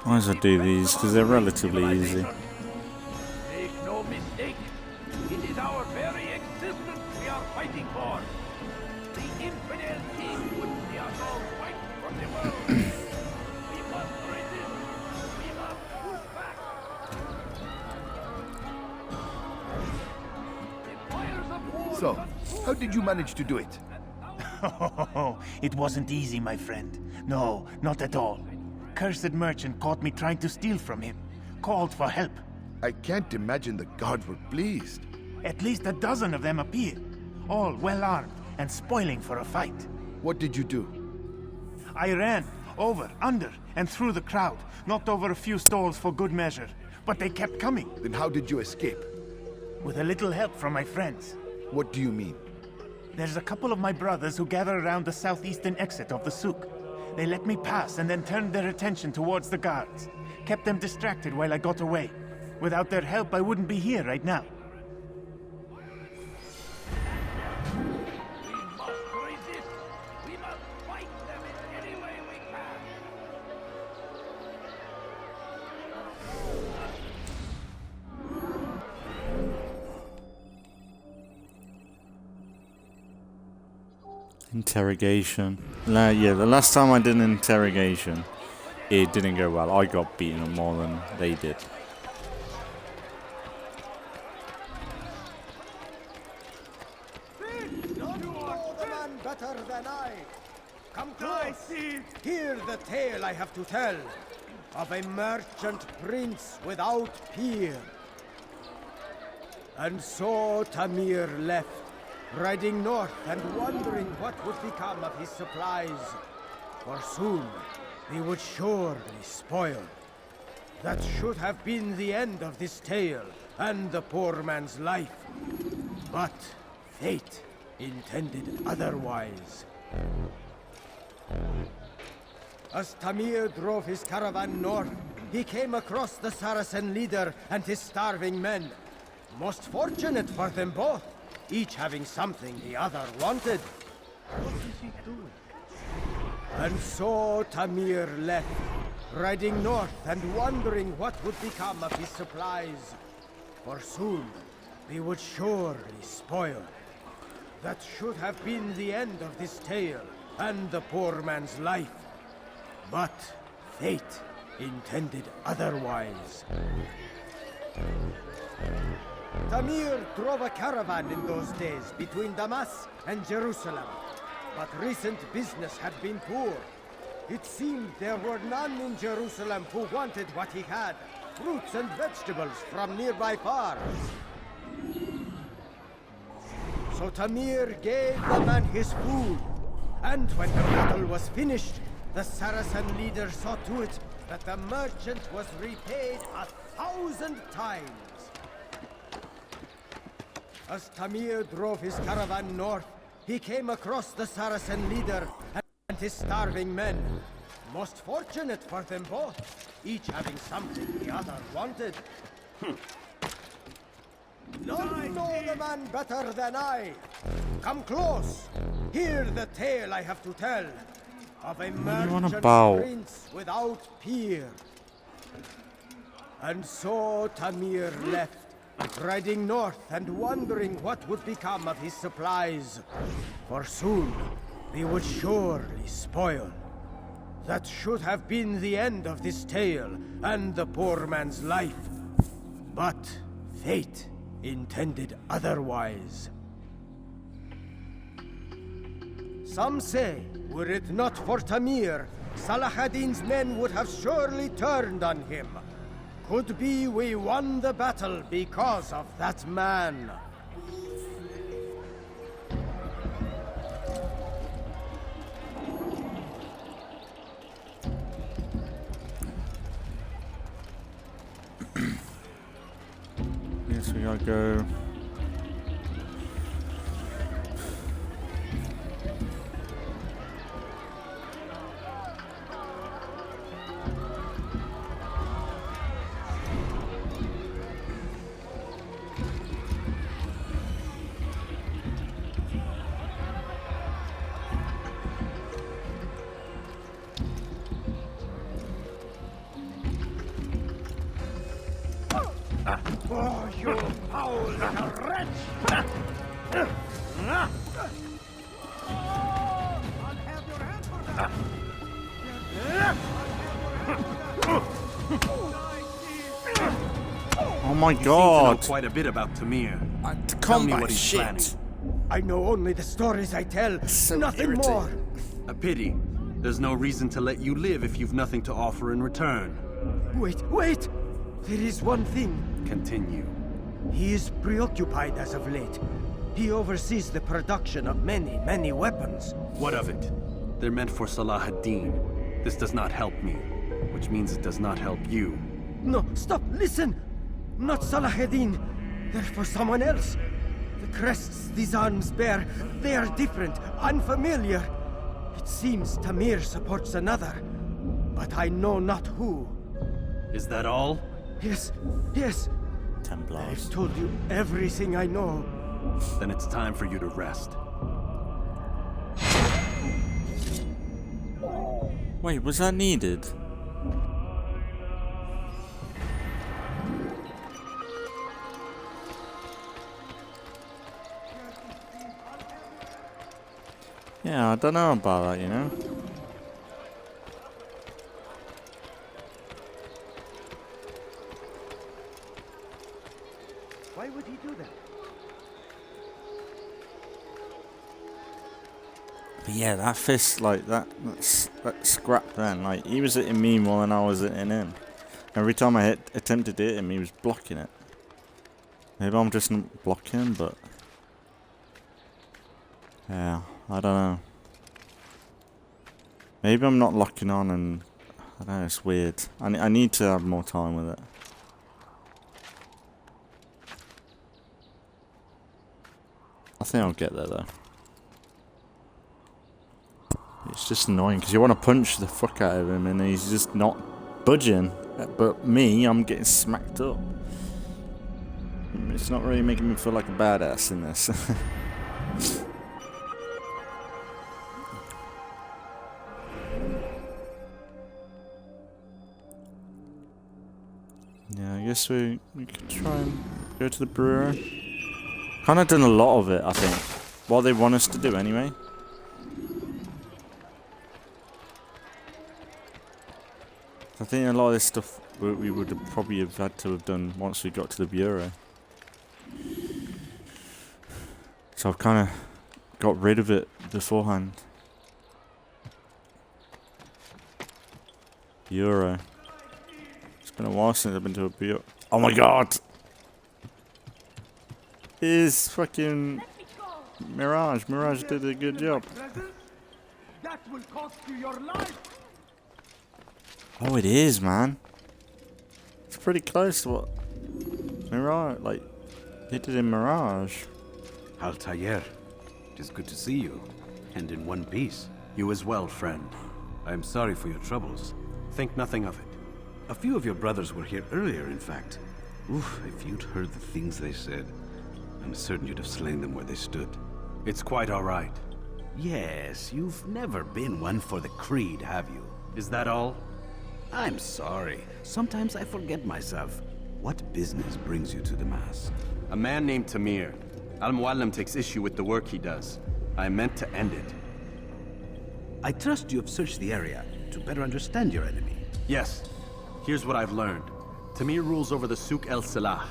Why does I do these? Because they're relatively easy. Make no mistake, it is our very existence we are fighting for. The infidel king would see us all wiped from the world. We must resist. We must push back. The fires of war. So, how did you manage to do it? Oh, it wasn't easy, my friend. No, not at all. Cursed merchant caught me trying to steal from him. Called for help. I can't imagine the guards were pleased. At least a dozen of them appeared. All well armed and spoiling for a fight. What did you do? I ran over, under, and through the crowd. Knocked over a few stalls for good measure. But they kept coming. Then how did you escape? With a little help from my friends. What do you mean? There's a couple of my brothers who gather around the southeastern exit of the souk. They let me pass and then turned their attention towards the guards. Kept them distracted while I got away. Without their help, I wouldn't be here right now. We must resist. We must fight them in any way we can. Interrogation. Yeah, the last time I did an interrogation, it didn't go well. I got beaten more than they did. You know the man better than I. Come close. Hear the tale I have to tell of a merchant prince without peer. And so Tamir left, riding north and wondering what would become of his supplies. For soon they would surely spoil. That should have been the end of this tale and the poor man's life. But fate intended otherwise. As Tamir drove his caravan north, he came across the Saracen leader and his starving men. Most fortunate for them both, each having something the other wanted. What is he doing? And so Tamir left, riding north and wondering what would become of his supplies. For soon they would surely spoil. That should have been the end of this tale and the poor man's life. But fate intended otherwise. Tamir drove a caravan in those days between Damascus and Jerusalem. But recent business had been poor. It seemed there were none in Jerusalem who wanted what he had, fruits and vegetables from nearby farms. So Tamir gave the man his food. And when the battle was finished, the Saracen leader saw to it that the merchant was repaid 1,000 times. As Tamir drove his caravan north, he came across the Saracen leader and his starving men. Most fortunate for them both, each having something the other wanted. None know the man better than I. Come close. Hear the tale I have to tell of a merchant prince without peer. And so Tamir left, riding north and wondering what would become of his supplies. For soon, we would surely spoil. That should have been the end of this tale and the poor man's life. But fate intended otherwise. Some say, were it not for Tamir, Salah ad-Din's men would have surely turned on him. Could be we won the battle because of that man. Yes, we gotta go. Oh, you foul little wretch! I'll have your hand for that! Oh my You god! seem to know quite a bit about Tamir. Tell Come me back, what he's shit! planning. I know only the stories I tell, So nothing irritating. more. A pity. There's no reason to let you live if you've nothing to offer in return. Wait! There is one thing. Continue. He is preoccupied as of late. He oversees the production of many weapons. What of it? They're meant for Salah ad-Din. This does not help me, which means it does not help you. No, stop, listen! Not Salah ad-Din. They're for someone else. The crests these arms bear, they are different, unfamiliar. It seems Tamir supports another, but I know not who. Is that all? Yes. Templars. I've told you everything I know. Then it's time for you to rest. Wait, was that needed? Yeah, I don't know about that, you know? Why would he do that? But yeah, that fist, like, that scrap then, like, he was hitting me more than I was hitting him. Every time I attempted to hit him, he was blocking it. Maybe I'm just not blocking him, but... yeah, I don't know. Maybe I'm not locking on and... I don't know, it's weird. I need to have more time with it. I think I'll get there though. It's just annoying because you want to punch the fuck out of him and he's just not budging. But me, I'm getting smacked up. It's not really making me feel like a badass in this. Yeah, I guess we could try and go to the brewery. Kind of done a lot of it, I think. What they want us to do, anyway. I think a lot of this stuff we would have probably have had to have done once we got to the bureau. So I've kind of got rid of it beforehand. Bureau. It's been a while since I've been to a bureau. Oh my god! Is fucking Mirage. Mirage did a good job. That will cost you your life! Oh, it is, man. It's pretty close to what Mirage, like, he did in Mirage. Altair, it is good to see you, and in one piece. You as well, friend. I am sorry for your troubles. Think nothing of it. A few of your brothers were here earlier, in fact. Oof, if you'd heard the things they said, I'm certain you'd have slain them where they stood. It's quite all right. Yes, you've never been one for the creed, have you? Is that all? I'm sorry. Sometimes I forget myself. What business brings you to the mast? A man named Tamir. Al-Muallim takes issue with the work he does. I meant to end it. I trust you have searched the area to better understand your enemy. Yes. Here's what I've learned. Tamir rules over the Souk el-Salah.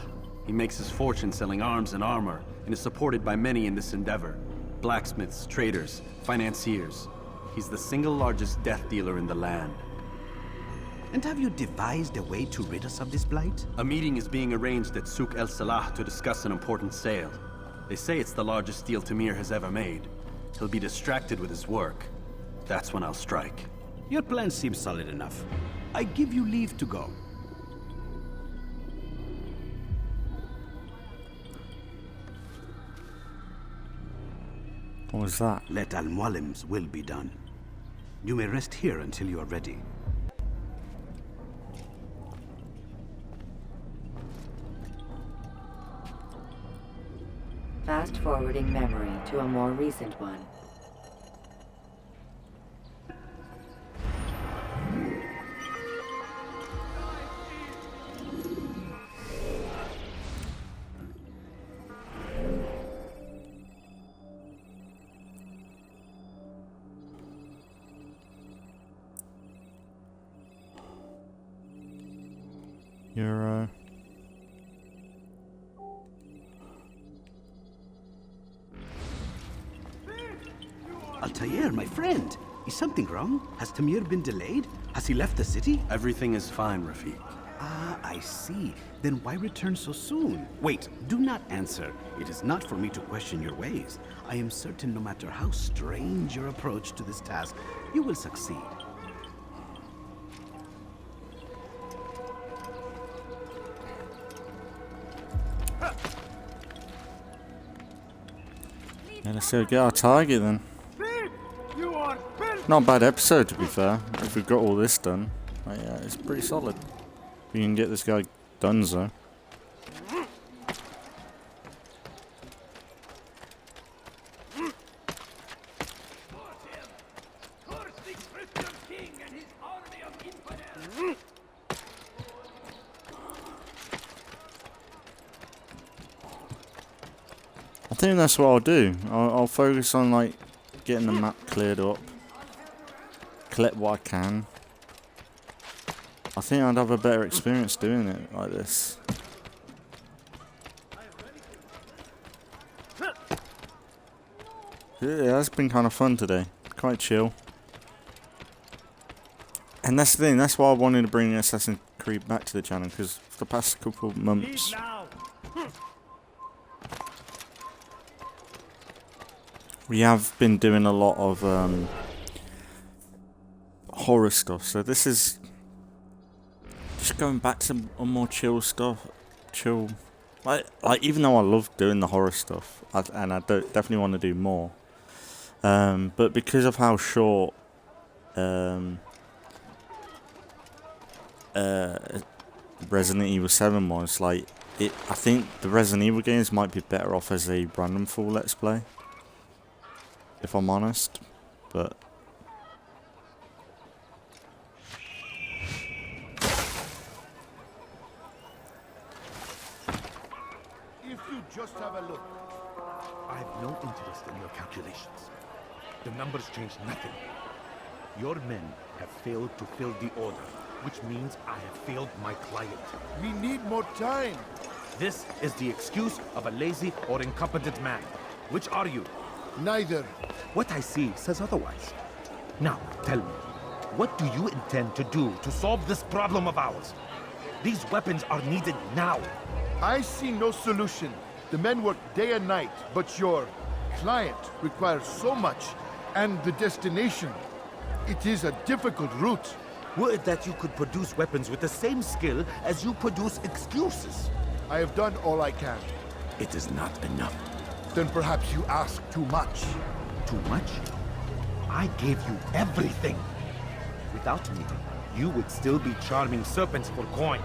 He makes his fortune selling arms and armor, and is supported by many in this endeavor. Blacksmiths, traders, financiers. He's the single largest death dealer in the land. And have you devised a way to rid us of this blight? A meeting is being arranged at Souk el-Salah to discuss an important sale. They say it's the largest deal Tamir has ever made. He'll be distracted with his work. That's when I'll strike. Your plan seems solid enough. I give you leave to go. What was that? Let Al-Muallim's will be done. You may rest here until you are ready. Fast-forwarding memory to a more recent one. You're, Altair, my friend. Is something wrong? Has Tamir been delayed? Has he left the city? Everything is fine, Rafiq. Ah, I see. Then why return so soon? Wait, do not answer. It is not for me to question your ways. I am certain no matter how strange your approach to this task, you will succeed. yeah, let's go get our target then. You are Not a bad episode, to be fair. If we've got all this done, yeah, it's pretty solid. We can get this guy donezo. I think that's what I'll do. I'll focus on like getting the map cleared up, collect what I can. I think I'd have a better experience doing it like this. Yeah, that's been kind of fun today. Quite chill. And that's the thing, that's why I wanted to bring Assassin's Creed back to the channel, because for the past couple of months we have been doing a lot of horror stuff, so this is just going back to a more chill stuff. Like even though I love doing the horror stuff, and I definitely want to do more, but because of how short Resident Evil 7 was, like I think the Resident Evil games might be better off as a random full let's play, if I'm honest, but If you just have a look. I have no interest in your calculations. The numbers change nothing. Your men have failed to fill the order, which means I have failed my client. We need more time. This is the excuse of a lazy or incompetent man. Which are you? Neither. What I see says otherwise. Now, tell me, what do you intend to do to solve this problem of ours? These weapons are needed now. I see no solution. The men work day and night, but your client requires so much, and the destination. It is a difficult route. Were it that you could produce weapons with the same skill as you produce excuses. I have done all I can. It is not enough. Then perhaps you ask too much. Too much? I gave you everything. Without me, you would still be charming serpents for coin.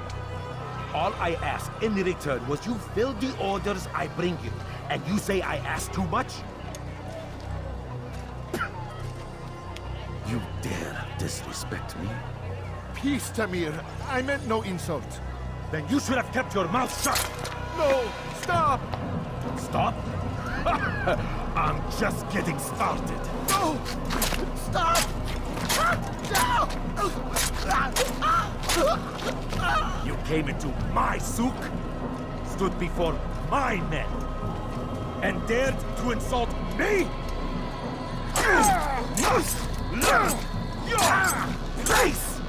All I ask in return was you fill the orders I bring you, and you say I ask too much? You dare disrespect me? Peace, Tamir. I meant no insult. Then you should have kept your mouth shut! No! Stop! Stop? I'm just getting started. No! Stop! You came into my souk, stood before my men, and dared to insult me? Must learn your place!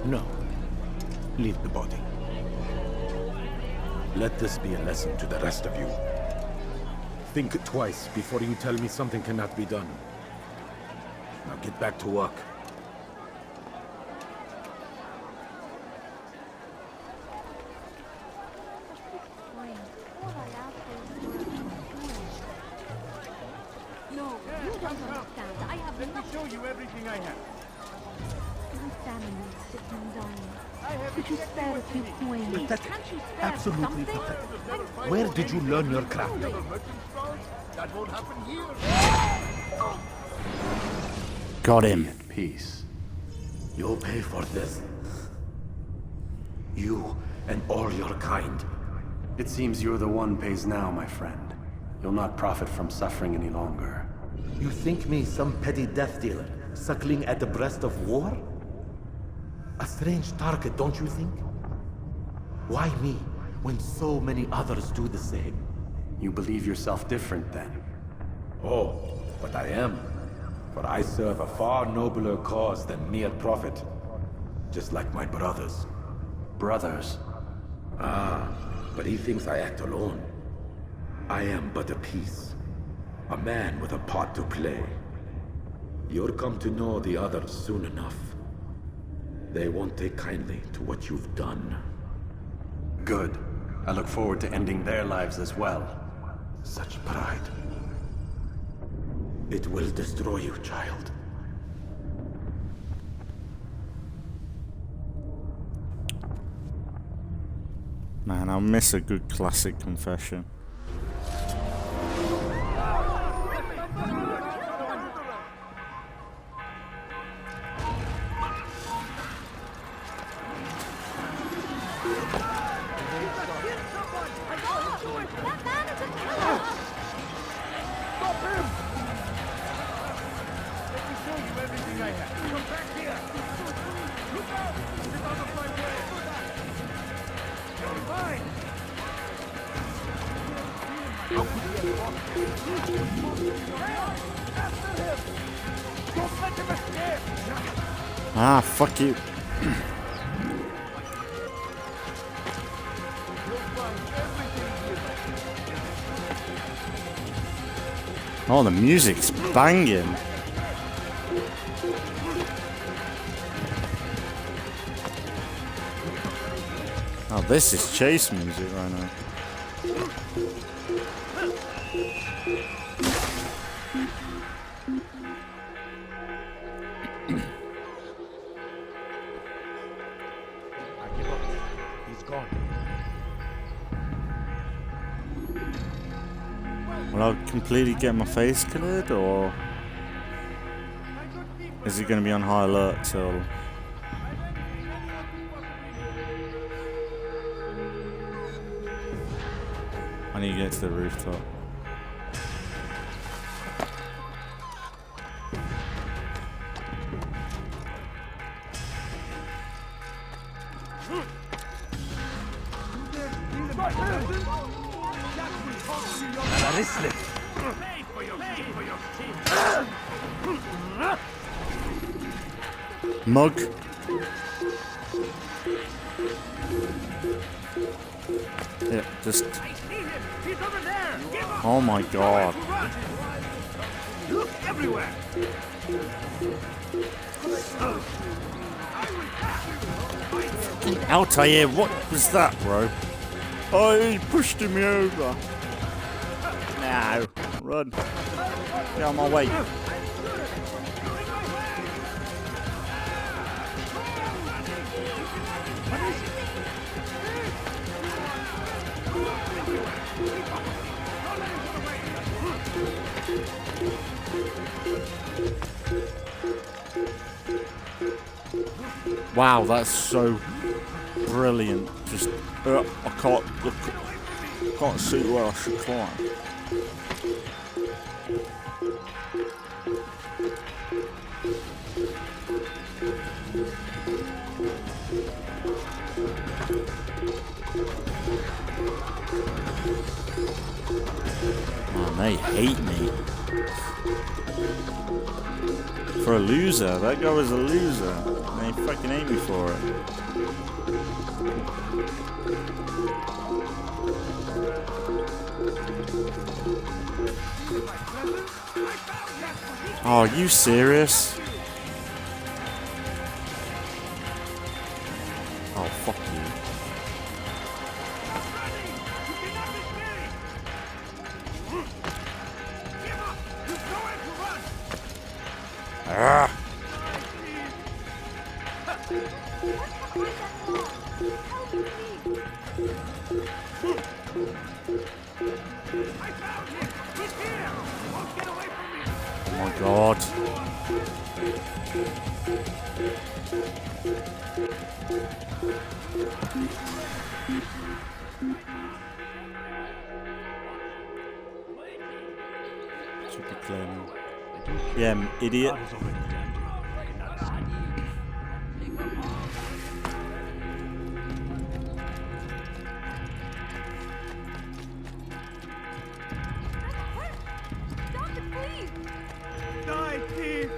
No. Leave the body. Let this be a lesson to the rest of you. Think twice before you tell me something cannot be done. Now get back to work. No, you don't understand. I have Let me show you everything I have. my family sitting and dying. I have Could you spare a few coins? Pathetic. Can't you spare Absolutely something? pathetic. Where did you learn your craft? That won't happen here. Got him. Peace. You'll pay for this. You and all your kind. It seems you're the one pays now, my friend. You'll not profit from suffering any longer. You think me some petty death dealer, suckling at the breast of war? A strange target, don't you think? Why me, when so many others do the same? You believe yourself different, then? Oh, but I am. For I serve a far nobler cause than mere profit. Just like my brothers. Brothers? Ah, but he thinks I act alone. I am but a piece. A man with a part to play. You'll come to know the others soon enough. They won't take kindly to what you've done. Good. I look forward to ending their lives as well. Such pride. It will destroy you, child. Man, I'll miss a good classic confession. Ah, fuck you. Oh, the music's banging. Oh, this is chase music right now. I give up. He's gone. Will I completely get my face cleared, or is it going to be on high alert till... I need to get to the rooftop. Mug. Yeah, just... Oh my god. Look everywhere. Altair, what was that, bro? Oh, he pushed me over. No, run. Get out of my way. Wow, that's so brilliant. Just, I can't see where I should climb. Man, they hate me. For a loser, that guy was a loser. They fucking hate me for it. Oh, are you serious? Oh, fuck you. Ah. Oh my god. Should be clear now. Yeah, idiot. Stop it, please! Die, thief!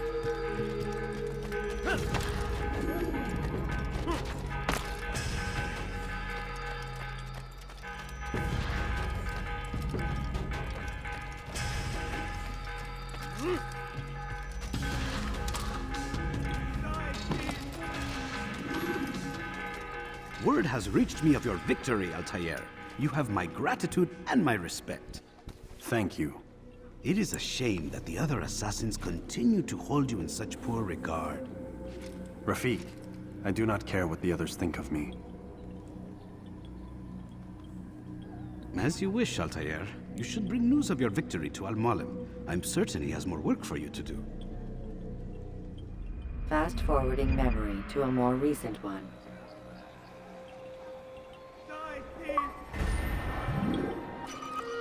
Word has reached me of your victory, Altair. You have my gratitude and my respect. Thank you. It is a shame that the other assassins continue to hold you in such poor regard. Rafik, I do not care what the others think of me. As you wish, Altair. You should bring news of your victory to Al-Malim. I'm certain he has more work for you to do. Fast-forwarding memory to a more recent one.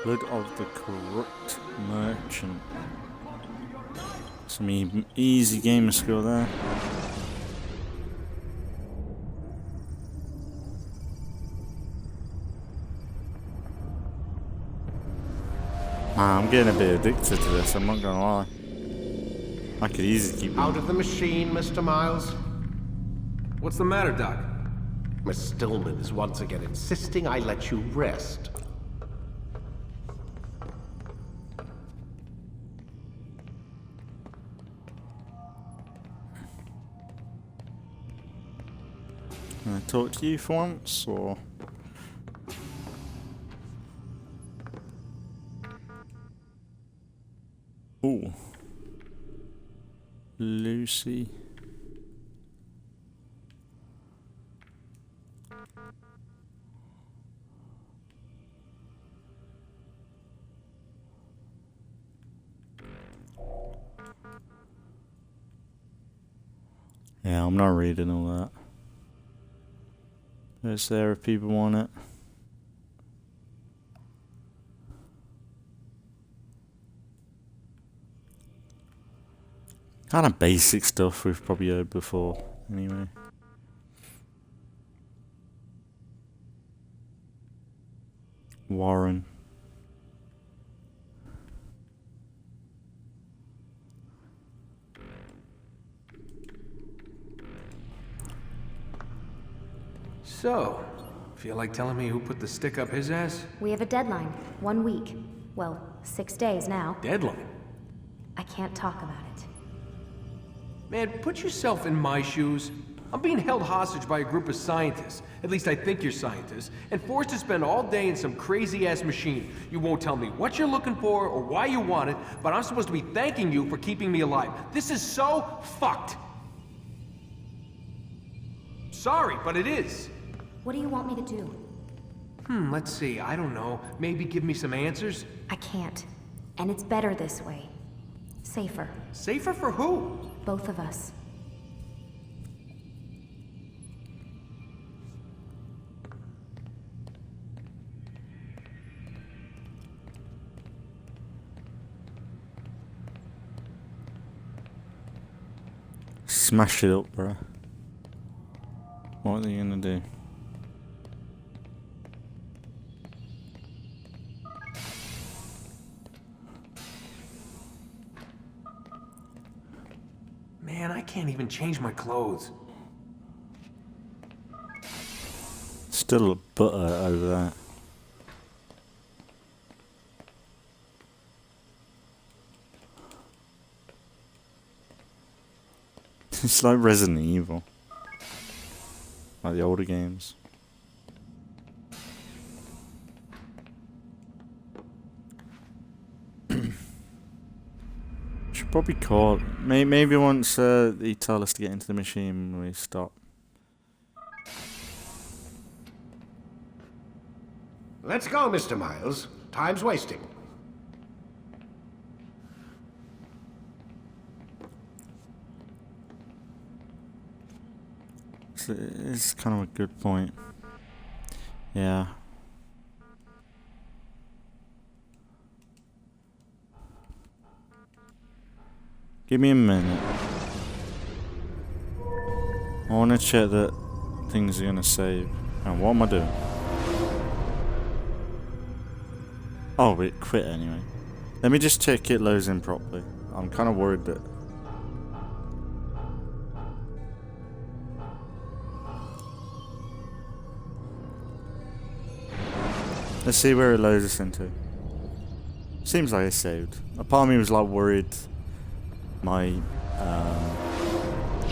Blood of the Corrupt Merchant. Some easy gamer skill there. Man, I'm getting a bit addicted to this, I'm not gonna lie. I could easily keep Out of the machine, Mr. Miles. What's the matter, Doc? Miss Stillman is once again insisting I let you rest. Can I talk to you for once, or...? Ooh. Lucy. Yeah, I'm not reading all that. It's there if people want it. Kind of basic stuff we've probably heard before, anyway. Warren. So, feel like telling me who put the stick up his ass? We have a deadline. 1 week. Well, 6 days now. Deadline? I can't talk about it. Man, put yourself in my shoes. I'm being held hostage by a group of scientists, at least I think you're scientists, and forced to spend all day in some crazy-ass machine. You won't tell me what you're looking for or why you want it, but I'm supposed to be thanking you for keeping me alive. This is so fucked. Sorry, but it is. What do you want me to do? Let's see, I don't know. Maybe give me some answers? I can't. And it's better this way. Safer. Safer for who? Both of us. Smash it up, bro. What are they gonna do? Man, I can't even change my clothes. Still a butter over that. It's like Resident Evil. Like the older games. Should probably call. Maybe once they tell us to get into the machine, we stop. Let's go, Mr. Miles. Time's wasting. It's kind of a good point. Yeah. Give me a minute. I want to check that things are going to save. And what am I doing? Oh, it quit anyway. Let me just check it loads in properly. I'm kind of worried that... Let's see where it loads us into. Seems like it's saved. A part of me was like worried my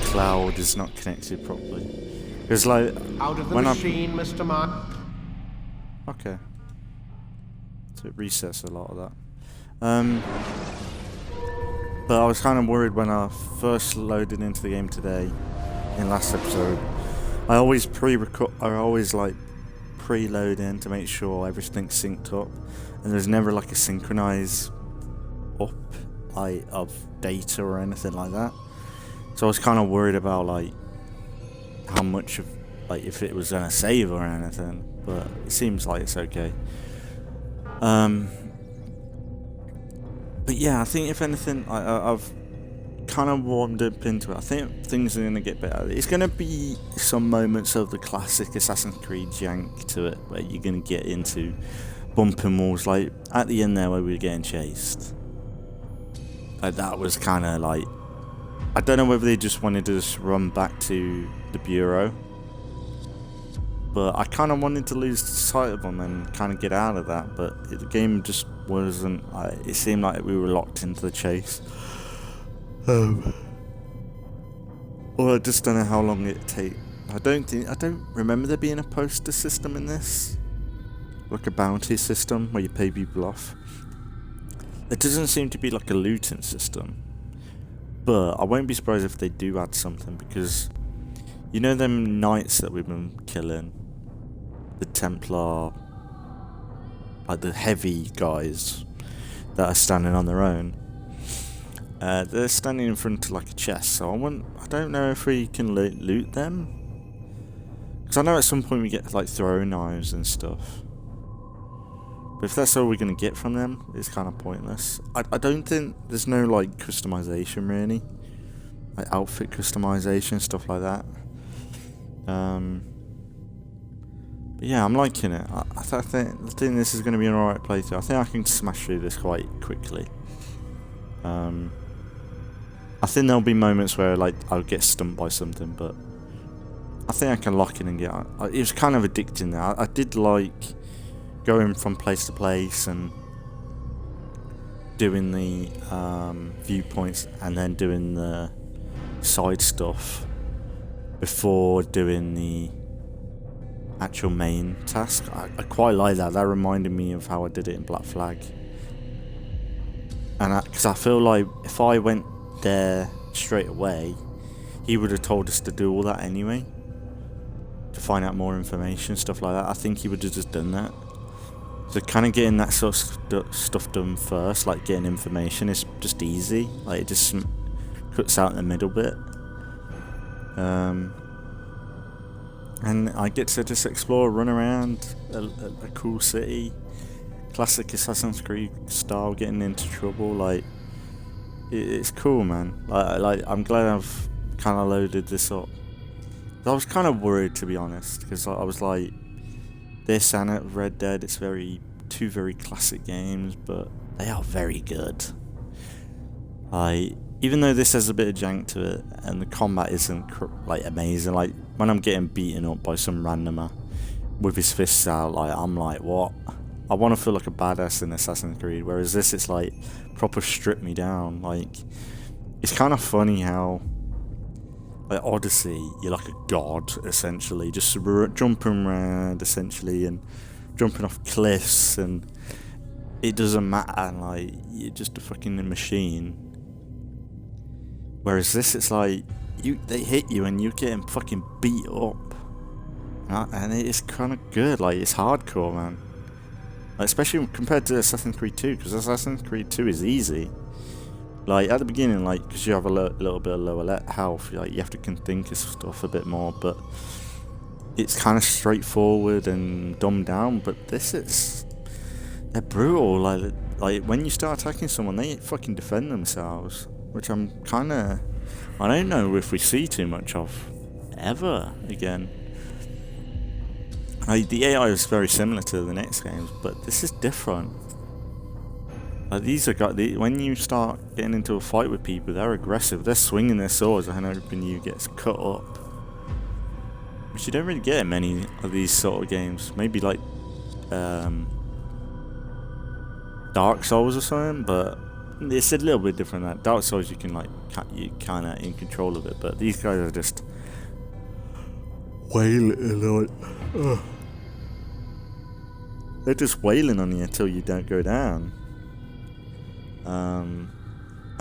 cloud is not connected properly. Because like out of the when machine, Mr. Mark. Okay. So it resets a lot of that. But I was kind of worried when I first loaded into the game today, in last episode. I always preload in to make sure everything's synced up, and there's never like a synchronize up of data or anything like that. So I was kind of worried about like how much of like if it was gonna save or anything, but it seems like it's okay. But yeah, I think if anything, I've kind of warmed up into it. I think things are going to get better. It's going to be some moments of the classic Assassin's Creed jank to it, where you're going to get into bumping walls, like at the end there where we were getting chased. Like that was kind of like, I don't know whether they just wanted to just run back to the bureau, but I kind of wanted to lose sight of them and kind of get out of that, but the game just wasn't, it seemed like we were locked into the chase. Well, I just don't know how long it'd take. I don't remember there being a poster system in this, like a bounty system where you pay people off. It doesn't seem to be like a looting system, but I won't be surprised if they do add something, because you know them knights that we've been killing, the Templar, like the heavy guys that are standing on their own. They're standing in front of like a chest, so I don't know if we can loot them, because I know at some point we get like throwing knives and stuff, but if that's all we're going to get from them, it's kind of pointless. I don't think there's no like customization really, like outfit customization, stuff like that. But yeah, I'm liking it. I think this is going to be an alright playthrough. I think I can smash through this quite quickly. I think there'll be moments where like I'll get stumped by something, but I think I can lock in and get. It was kind of addicting there. I did like going from place to place and doing the viewpoints and then doing the side stuff before doing the actual main task. I quite like that. That reminded me of how I did it in Black Flag. And because I feel like if I went there straight away, he would have told us to do all that anyway, to find out more information, stuff like that. I think he would have just done that. So kind of getting that sort of stuff done first, like getting information, is just easy. Like it just cuts out the middle bit. And I get to just explore, run around a cool city, classic Assassin's Creed style, getting into trouble. Like it's cool, man. Like I'm glad I've kind of loaded this up. I was kind of worried, to be honest, because I was like, this and Red Dead, it's two very classic games, but they are very good. Even though this has a bit of jank to it, and the combat isn't like amazing, like when I'm getting beaten up by some randomer with his fists out, like I'm like, what? I want to feel like a badass in Assassin's Creed, whereas this, it's like proper strip me down. Like, it's kind of funny how, like Odyssey, you're like a god essentially, just jumping around essentially and jumping off cliffs, and it doesn't matter. Like, you're just a fucking machine. Whereas this, it's like they hit you and you're getting fucking beat up, and it's kind of good. Like, it's hardcore, man. Like, especially compared to Assassin's Creed 2, because Assassin's Creed 2 is easy. Like, at the beginning, like, because you have a little bit of lower health, like, you have to think of stuff a bit more, but it's kind of straightforward and dumbed down. But they're brutal. Like when you start attacking someone, they fucking defend themselves, which I don't know if we see too much of ever again. The AI is very similar to the next games, but this is different. Like, when you start getting into a fight with people, they're aggressive. They're swinging their swords and hoping you get cut up, which you don't really get in many of these sort of games. Maybe like Dark Souls or something, but it's a little bit different. That Dark Souls, you can you kind of in control of it, but these guys are just wailing. They're just wailing on you until you don't go down. And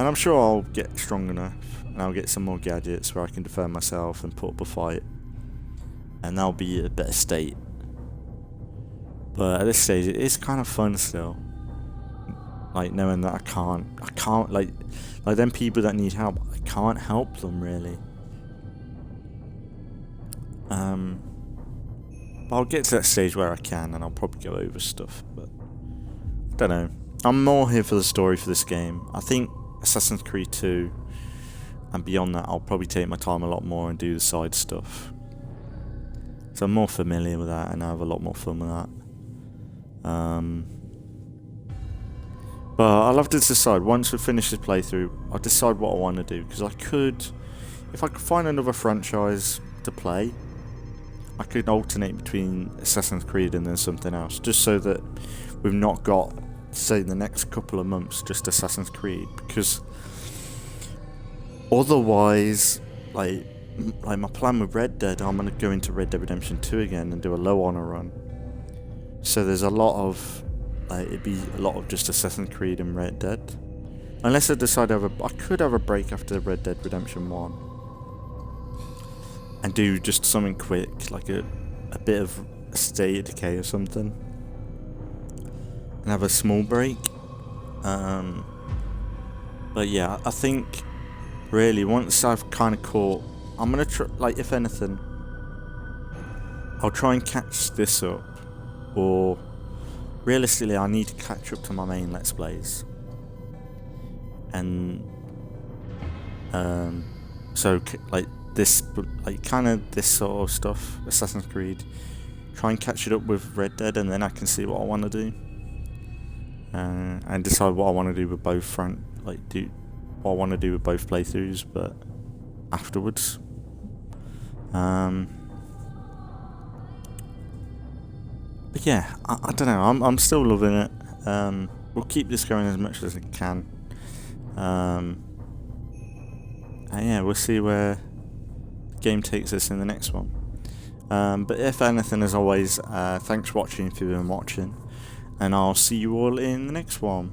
I'm sure I'll get strong enough, and I'll get some more gadgets where I can defend myself and put up a fight, and that'll be a better state. But at this stage, it is kind of fun still. Like, knowing that I can't like them people that need help, I can't help them really. But I'll get to that stage where I can, and I'll probably go over stuff, but I don't know. I'm more here for the story for this game. I think Assassin's Creed 2 and beyond that, I'll probably take my time a lot more and do the side stuff. So I'm more familiar with that, and I have a lot more fun with that. But I'll have to decide, once we finish this playthrough, I'll decide what I want to do, because if I could find another franchise to play, I could alternate between Assassin's Creed and then something else, just so that we've not got, say, the next couple of months just Assassin's Creed, because otherwise, like my plan with Red Dead, I'm going to go into Red Dead Redemption 2 again and do a low honor run. So there's a lot of, it'd be a lot of just Assassin's Creed and Red Dead. Unless I decide I could have a break after Red Dead Redemption 1. And do just something quick, like a bit of a State of Decay or something. And have a small break. But yeah, I think, really, once I've kind of caught, I'm going to try, if anything, I'll try and catch this up. Or, realistically, I need to catch up to my main Let's Plays. And, so, this, this sort of stuff, Assassin's Creed, try and catch it up with Red Dead, and then I can see what I want to do. And decide what I want to do with both what I want to do with both playthroughs, but afterwards. But yeah, I don't know. I'm still loving it. We'll keep this going as much as I can. And yeah, we'll see where the game takes us in the next one. But if anything, as always, thanks for watching if you've been watching, and I'll see you all in the next one.